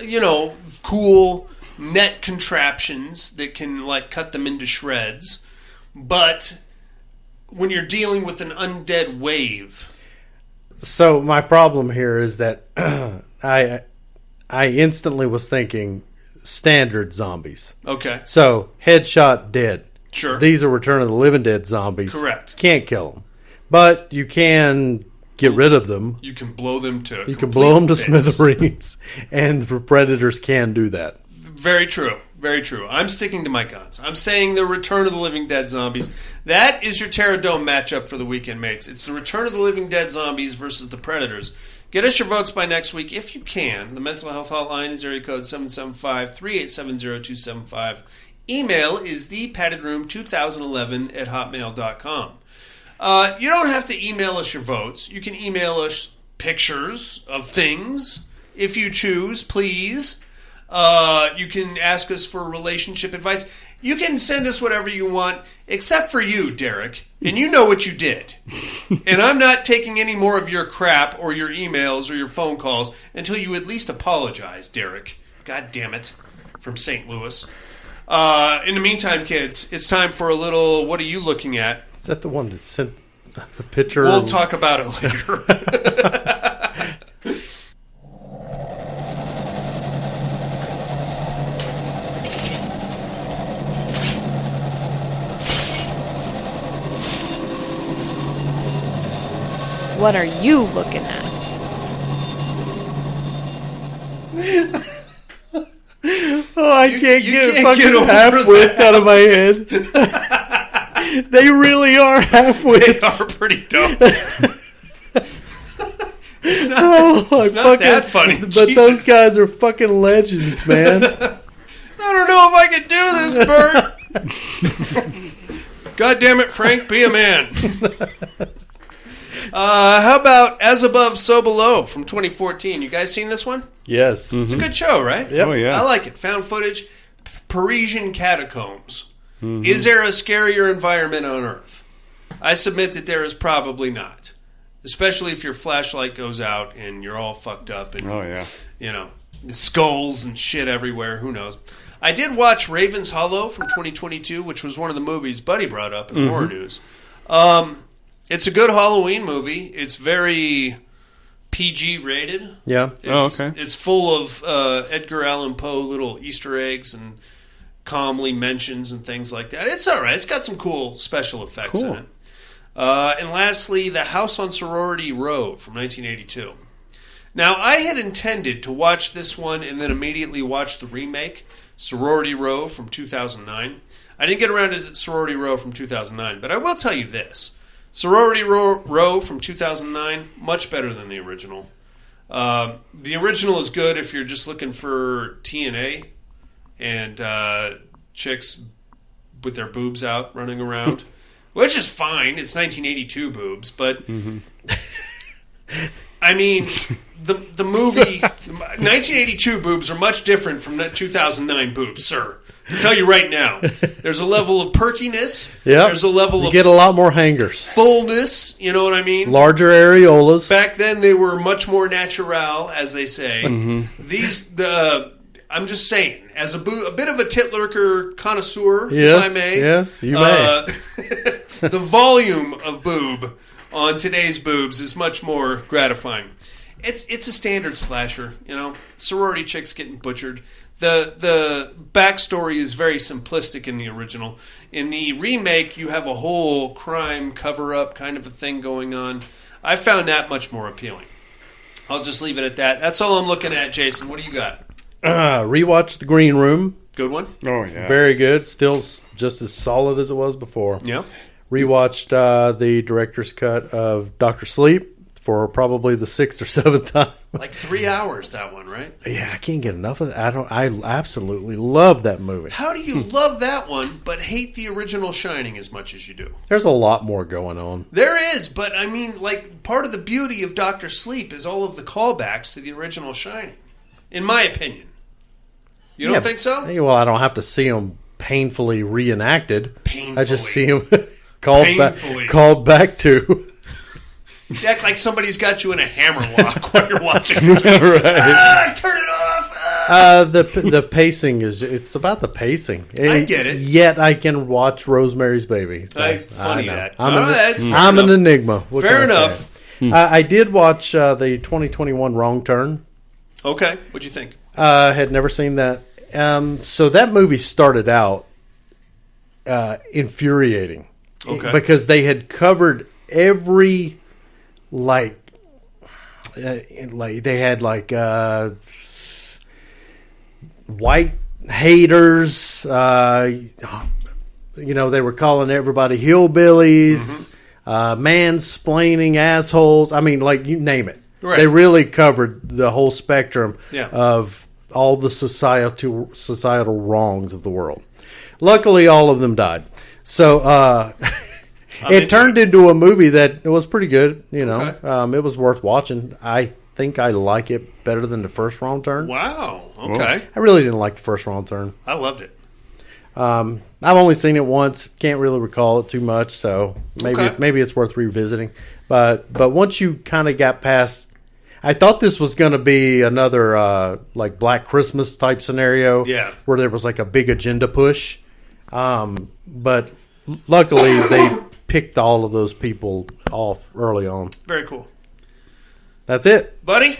cool net contraptions that can, cut them into shreds. But when you're dealing with an undead wave... So my problem here is that I instantly was thinking standard zombies. Okay. So, headshot, dead. Sure. These are Return of the Living Dead zombies. Correct. Can't kill them. But you can get rid of them. You can blow them to smithereens. And the Predators can do that. Very true. Very true. I'm sticking to my guns. I'm saying the Return of the Living Dead zombies. That is your Terror Dome matchup for the weekend, mates. It's the Return of the Living Dead zombies versus the Predators. Get us your votes by next week if you can. The mental health hotline is area code 775-387-0275. Email is thepaddedroom2011@hotmail.com. You don't have to email us your votes. You can email us pictures of things if you choose, please. You can ask us for relationship advice. You can send us whatever you want, except for you, Derek. And you know what you did. And I'm not taking any more of your crap or your emails or your phone calls until you at least apologize, Derek. God damn it. From St. Louis. In the meantime, kids, it's time for a little, what are you looking at? Is that the one that sent the picture? We'll talk about it later. What are you looking at? Oh, I can't get fucking half-wits out of my head. They really are half-wits. They are pretty dumb. It's not that funny. But Jesus. Those guys are fucking legends, man. I don't know if I can do this, Bert. God damn it, Frank, be a man. How about As Above, So Below from 2014? You guys seen this one? Yes. It's a good show, right? Yep. Oh, yeah. I like it. Found footage. Parisian catacombs. Is there a scarier environment on Earth? I submit that there is probably not. Especially if your flashlight goes out and you're all fucked up and, the skulls and shit everywhere. Who knows? I did watch Raven's Hollow from 2022, which was one of the movies Buddy brought up in horror news. It's a good Halloween movie. It's very PG rated. Yeah. Okay. It's full of Edgar Allan Poe little Easter eggs and calmly mentions and things like that. It's all right. It's got some cool special effects in it. And lastly, The House on Sorority Row from 1982. Now, I had intended to watch this one and then immediately watch the remake, Sorority Row from 2009. I didn't get around to Sorority Row from 2009, but I will tell you this. Sorority Row from 2009, much better than the original. The original is good if you're just looking for TNA and chicks with their boobs out running around, which is fine. It's 1982 boobs, but I mean, the movie 1982 boobs are much different from 2009 boobs, sir. I'll tell you right now. There's a level of perkiness. Yeah. There's a level you of get a lot more hangers. Fullness, you know what I mean? Larger areolas. Back then they were much more natural, as they say. These I'm just saying, as a bit of a Titlerker connoisseur, yes, if I may. Yes, you may. The volume of boob on today's boobs is much more gratifying. It's a standard slasher, sorority chicks getting butchered. The backstory is very simplistic in the original. In the remake, you have a whole crime cover-up kind of a thing going on. I found that much more appealing. I'll just leave it at that. That's all I'm looking at, Jason. What do you got? Rewatched The Green Room. Good one. Oh, yeah. Very good. Still just as solid as it was before. Yeah. Rewatched the director's cut of Dr. Sleep for probably the 6th or 7th time. Like 3 hours, that one, right? Yeah, I can't get enough of that. I absolutely love that movie. How do you love that one but hate the original Shining as much as you do? There's a lot more going on. There is, but I mean, like, part of the beauty of Dr. Sleep is all of the callbacks to the original Shining, in my opinion. You don't think so? Well, I don't have to see them painfully reenacted. Painfully. I just see them called back to. You act like somebody's got you in a hammerlock while you're watching. Right. Turn it off. The pacing it's about the pacing. I get it. Yet I can watch Rosemary's Baby. So funny that. I'm an enigma. What fair enough. I did watch the 2021 Wrong Turn. Okay, what'd you think? Had never seen that. So that movie started out infuriating. Okay. Because they had covered every they had white haters. They were calling everybody hillbillies, mansplaining assholes. I mean, you name it. Right. They really covered the whole spectrum Yeah. of all the societal wrongs of the world. Luckily, all of them died. So it turned into a movie that was pretty good. Okay. It was worth watching. I think I like it better than the first Wrong Turn. Wow. Okay. I really didn't like the first Wrong Turn. I loved it. I've only seen it once. Can't really recall it too much, so maybe it's worth revisiting. But once you kind of got past, I thought this was going to be another Black Christmas type scenario, where there was a big agenda push. But luckily, they picked all of those people off early on. Very cool. That's it, buddy.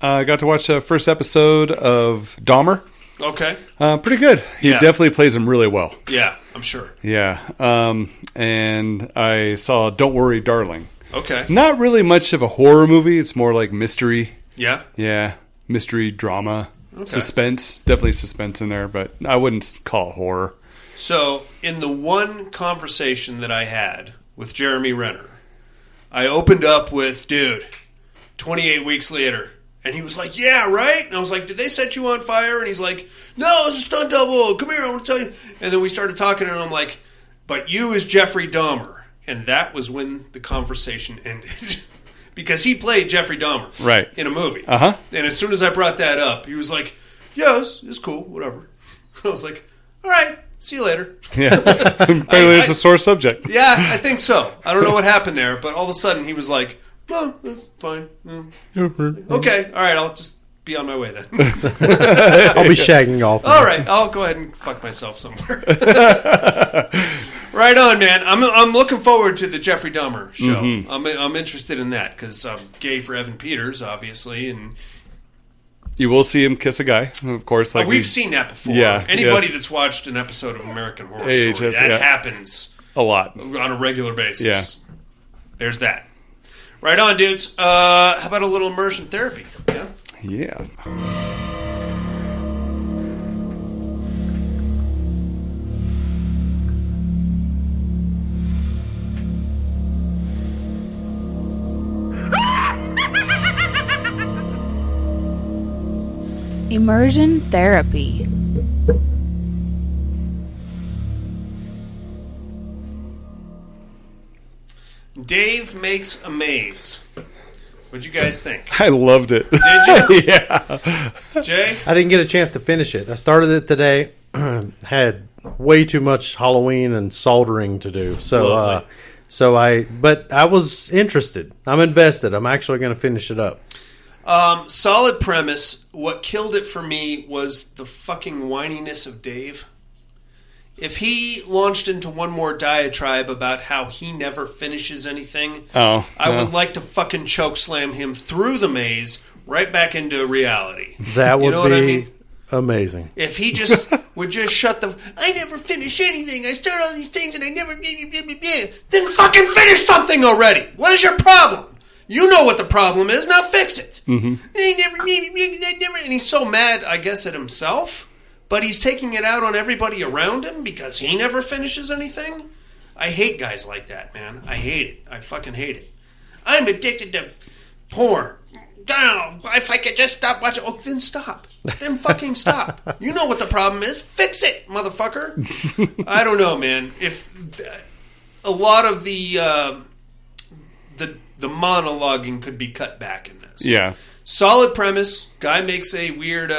I got to watch the first episode of Dahmer. Okay. Pretty good. He definitely plays him really well. Yeah, I'm sure. Yeah. And I saw Don't Worry, Darling. Okay. Not really much of a horror movie. It's more like mystery. Yeah? Yeah. Mystery, drama, Okay. suspense. Definitely suspense in there, but I wouldn't call it horror. So, in the one conversation that I had with Jeremy Renner, I opened up with, dude, 28 weeks later. And he was like, yeah, right? And I was like, did they set you on fire? And he's like, no, it's a stunt double. Come here, I want to tell you. And then we started talking, and I'm like, but you is Jeffrey Dahmer. And that was when the conversation ended. Because he played Jeffrey Dahmer in a movie. Uh-huh. And as soon as I brought that up, he was like, yeah, it's cool, whatever. I was like, all right, see you later. Yeah. Apparently it's a sore subject. Yeah, I think so. I don't know what happened there, but all of a sudden he was like, no, that's fine. Okay, all right, I'll just be on my way then. I'll be shagging off. All right, I'll go ahead and fuck myself somewhere. Right on, man. I'm looking forward to the Jeffrey Dahmer show. Mm-hmm. I'm interested in that because I'm gay for Evan Peters, obviously, and you will see him kiss a guy, of course. we've seen that before. Yeah, anybody that's watched an episode of American Horror Story, that happens a lot on a regular basis. Yeah. There's that. Right on, dudes. How about a little immersion therapy? Yeah. Yeah. Immersion therapy. Dave makes a maze. What'd you guys think? I loved it. Did you? Yeah. Jay? I didn't get a chance to finish it. I started it today. Had way too much Halloween and soldering to do. But I was interested. I'm invested. I'm actually going to finish it up. Solid premise. What killed it for me was the fucking whininess of Dave. If he launched into one more diatribe about how he never finishes anything, I would like to fucking chokeslam him through the maze right back into reality. That would what I mean? Amazing. If he just would just shut the... I never finish anything. I start all these things and I never... Then fucking finish something already. What is your problem? You know what the problem is. Now fix it. Mm-hmm. I never... And he's so mad, I guess, at himself. But he's taking it out on everybody around him because he never finishes anything. I hate guys like that, man. I hate it. I fucking hate it. I'm addicted to porn. If I could just stop watching... Oh, then stop. Then fucking stop. You know what the problem is. Fix it, motherfucker. I don't know, man. If a lot of the monologuing could be cut back in this. Yeah. Solid premise. Guy makes a weird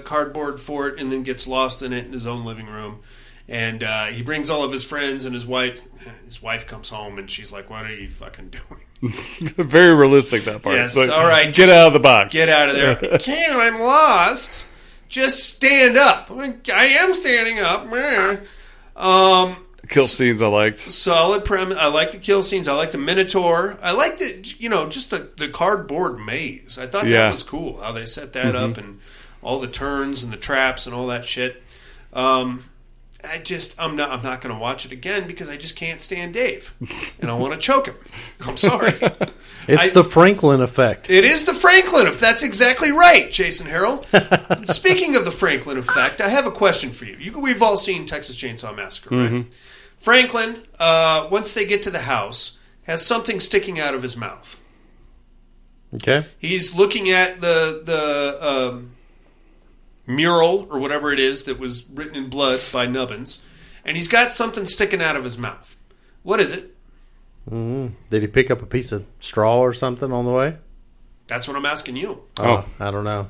cardboard fort and then gets lost in it in his own living room. And he brings all of his friends and his wife. His wife comes home and she's like, "What are you fucking doing?" Very realistic, that part. Yes, like, all right. Get out of the box. Get out of there. I can't. I'm lost. Just stand up. I am standing up. Kill scenes I liked. Solid premise. I like the kill scenes. I like the Minotaur. I like the, just the cardboard maze. I thought that was cool how they set that up and all the turns and the traps and all that shit. I'm not going to watch it again because I just can't stand Dave, and I want to choke him. I'm sorry. It's the Franklin effect. It is the Franklin effect. That's exactly right, Jason Harrell. Speaking of the Franklin effect, I have a question for you. We've all seen Texas Chainsaw Massacre, right? Franklin, once they get to the house, has something sticking out of his mouth. Okay. He's looking at the mural or whatever it is that was written in blood by Nubbins, and he's got something sticking out of his mouth. What is it? Did he pick up a piece of straw or something on the way? That's what I'm asking you. I don't know.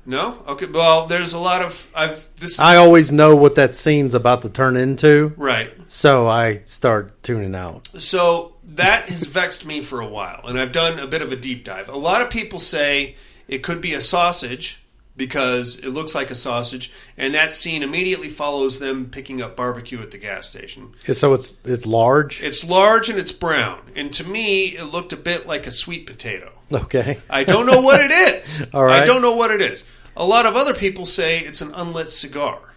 No? Okay. Well, there's a lot of I always know what that scene's about to turn into. Right. So I start tuning out. So that has vexed me for a while, and I've done a bit of a deep dive. A lot of people say it could be a sausage because it looks like a sausage, and that scene immediately follows them picking up barbecue at the gas station. So it's large? It's large and it's brown. And to me, it looked a bit like a sweet potato. Okay. I don't know what it is. All right. I don't know what it is. A lot of other people say it's an unlit cigar.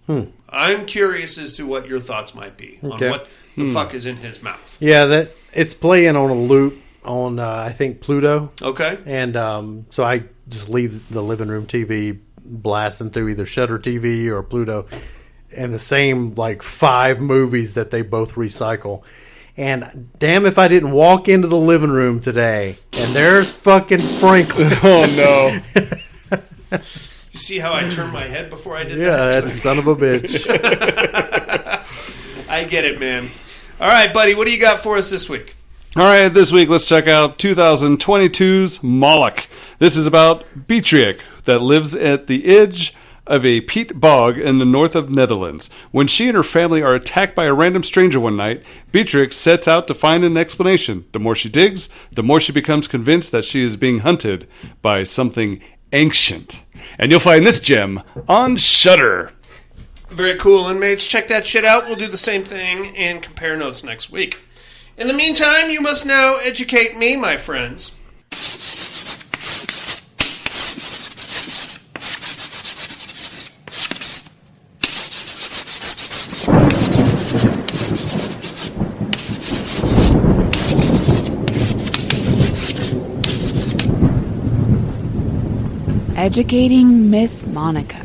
I'm curious as to what your thoughts might be on what the fuck is in his mouth. Yeah, that it's playing on a loop on, I think, Pluto. Okay. And so I just leave the living room TV blasting through either Shudder TV or Pluto, and the same 5 movies that they both recycle. And damn if I didn't walk into the living room today and there's fucking Franklin. Oh no. You see how I turned my head before I did that? Yeah, that son of a bitch. I get it, man. All right, buddy, what do you got for us this week? All right, this week let's check out 2022's Moloch. This is about Beatrix that lives at the edge of a peat bog in the north of Netherlands. When she and her family are attacked by a random stranger one night, Beatrix sets out to find an explanation. The more she digs, the more she becomes convinced that she is being hunted by something ancient. And you'll find this gem on Shudder. Very cool, inmates. Check that shit out. We'll do the same thing and compare notes next week. In the meantime, you must now educate me, my friends. Educating Miss Monica.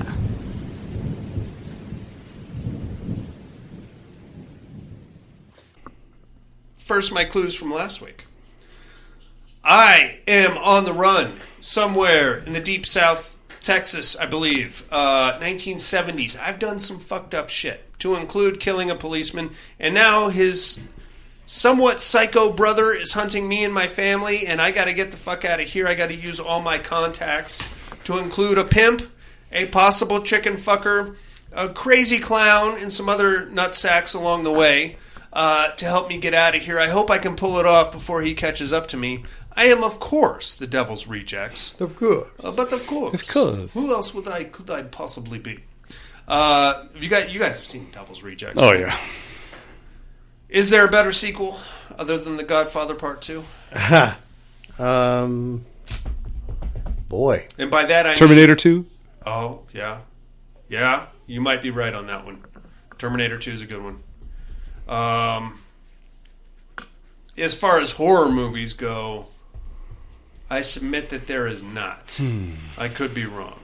First, my clues from last week. I am on the run somewhere in the deep south, Texas, I believe, 1970s. I've done some fucked up shit, to include killing a policeman, and now his somewhat psycho brother is hunting me and my family, and I got to get the fuck out of here. I got to use all my contacts, to include a pimp, a possible chicken fucker, a crazy clown, and some other nutsacks along the way. to help me get out of here. I hope I can pull it off before he catches up to me. I am, of course, the Devil's Rejects. Of course. But of course. Of course. Who else could I possibly be? You guys have seen Devil's Rejects. Oh, right? yeah. Is there a better sequel other than The Godfather Part 2? Boy. And by that I mean... Terminator 2? Oh, yeah. Yeah, you might be right on that one. Terminator 2 is a good one. As far as horror movies go, I submit that there is not. I could be wrong.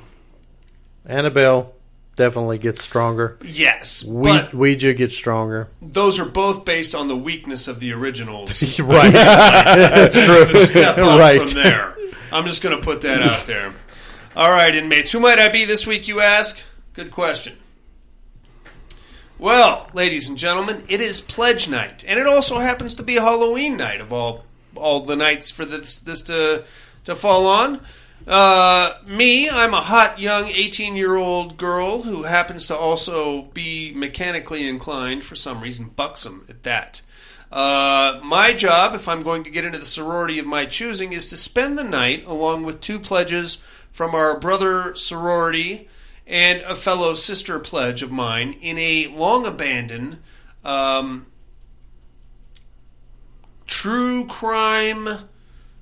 Annabelle definitely gets stronger. Yes, but Ouija gets stronger. those are both based on the weakness of the originals. Right. That's true. Step up Right. from there. I'm just going to put that out there. All right, inmates. Who might I be this week, you ask? Good question. Well, ladies and gentlemen, it is Pledge Night, and it also happens to be Halloween night of all the nights for this to fall on. Me, I'm a hot young 18-year-old girl who happens to also be mechanically inclined for some reason, buxom at that. My job, if I'm going to get into the sorority of my choosing, is to spend the night along with two pledges from our brother sorority and a fellow sister pledge of mine in a long-abandoned true crime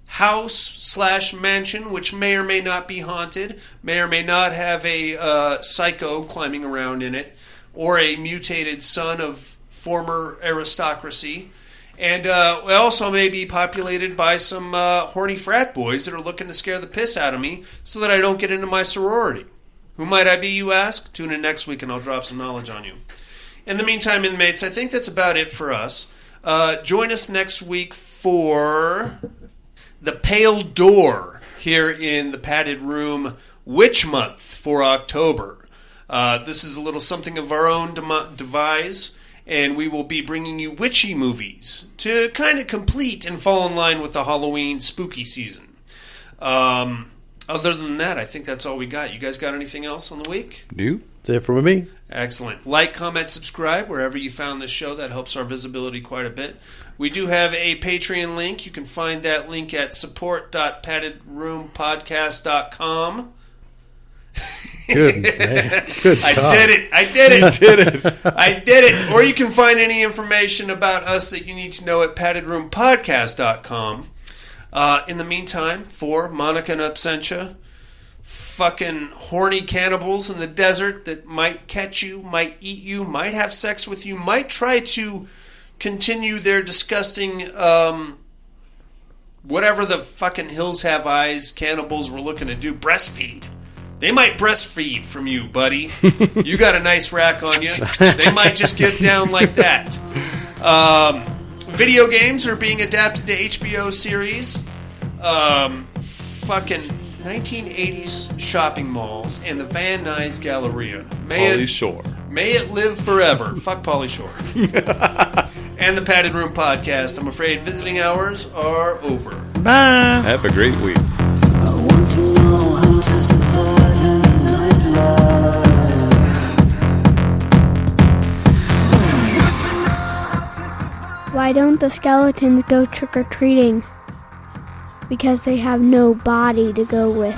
house/mansion, which may or may not be haunted, may or may not have a psycho climbing around in it, or a mutated son of former aristocracy. And it also may be populated by some horny frat boys that are looking to scare the piss out of me so that I don't get into my sorority. Who might I be, you ask? Tune in next week and I'll drop some knowledge on you. In the meantime, inmates, I think that's about it for us. Join us next week for The Pale Door here in the Padded Room Witch Month for October. This is a little something of our own devise, and we will be bringing you witchy movies to kind of complete and fall in line with the Halloween spooky season. Other than that, I think that's all we got. You guys got anything else on the week? No. That's it from me. Excellent. Like, comment, subscribe wherever you found this show. That helps our visibility quite a bit. We do have a Patreon link. You can find that link at support.paddedroompodcast.com. Good, man. Good job. I did it. I did it. Or you can find any information about us that you need to know at paddedroompodcast.com. In the meantime, for Monica and Absentia, fucking horny cannibals in the desert that might catch you, might eat you, might have sex with you, might try to continue their disgusting, whatever the fucking Hills Have Eyes cannibals were looking to do, breastfeed. They might breastfeed from you, buddy. You got a nice rack on you. They might just get down like that. Video games are being adapted to HBO series. Fucking 1980s shopping malls and the Van Nuys Galleria. Pauly Shore. May it live forever. Fuck Pauly Shore. And the Padded Room Podcast. I'm afraid visiting hours are over. Bye. Have a great week. I want to know how to survive in a nightlife. Why don't the skeletons go trick-or-treating? Because they have no body to go with.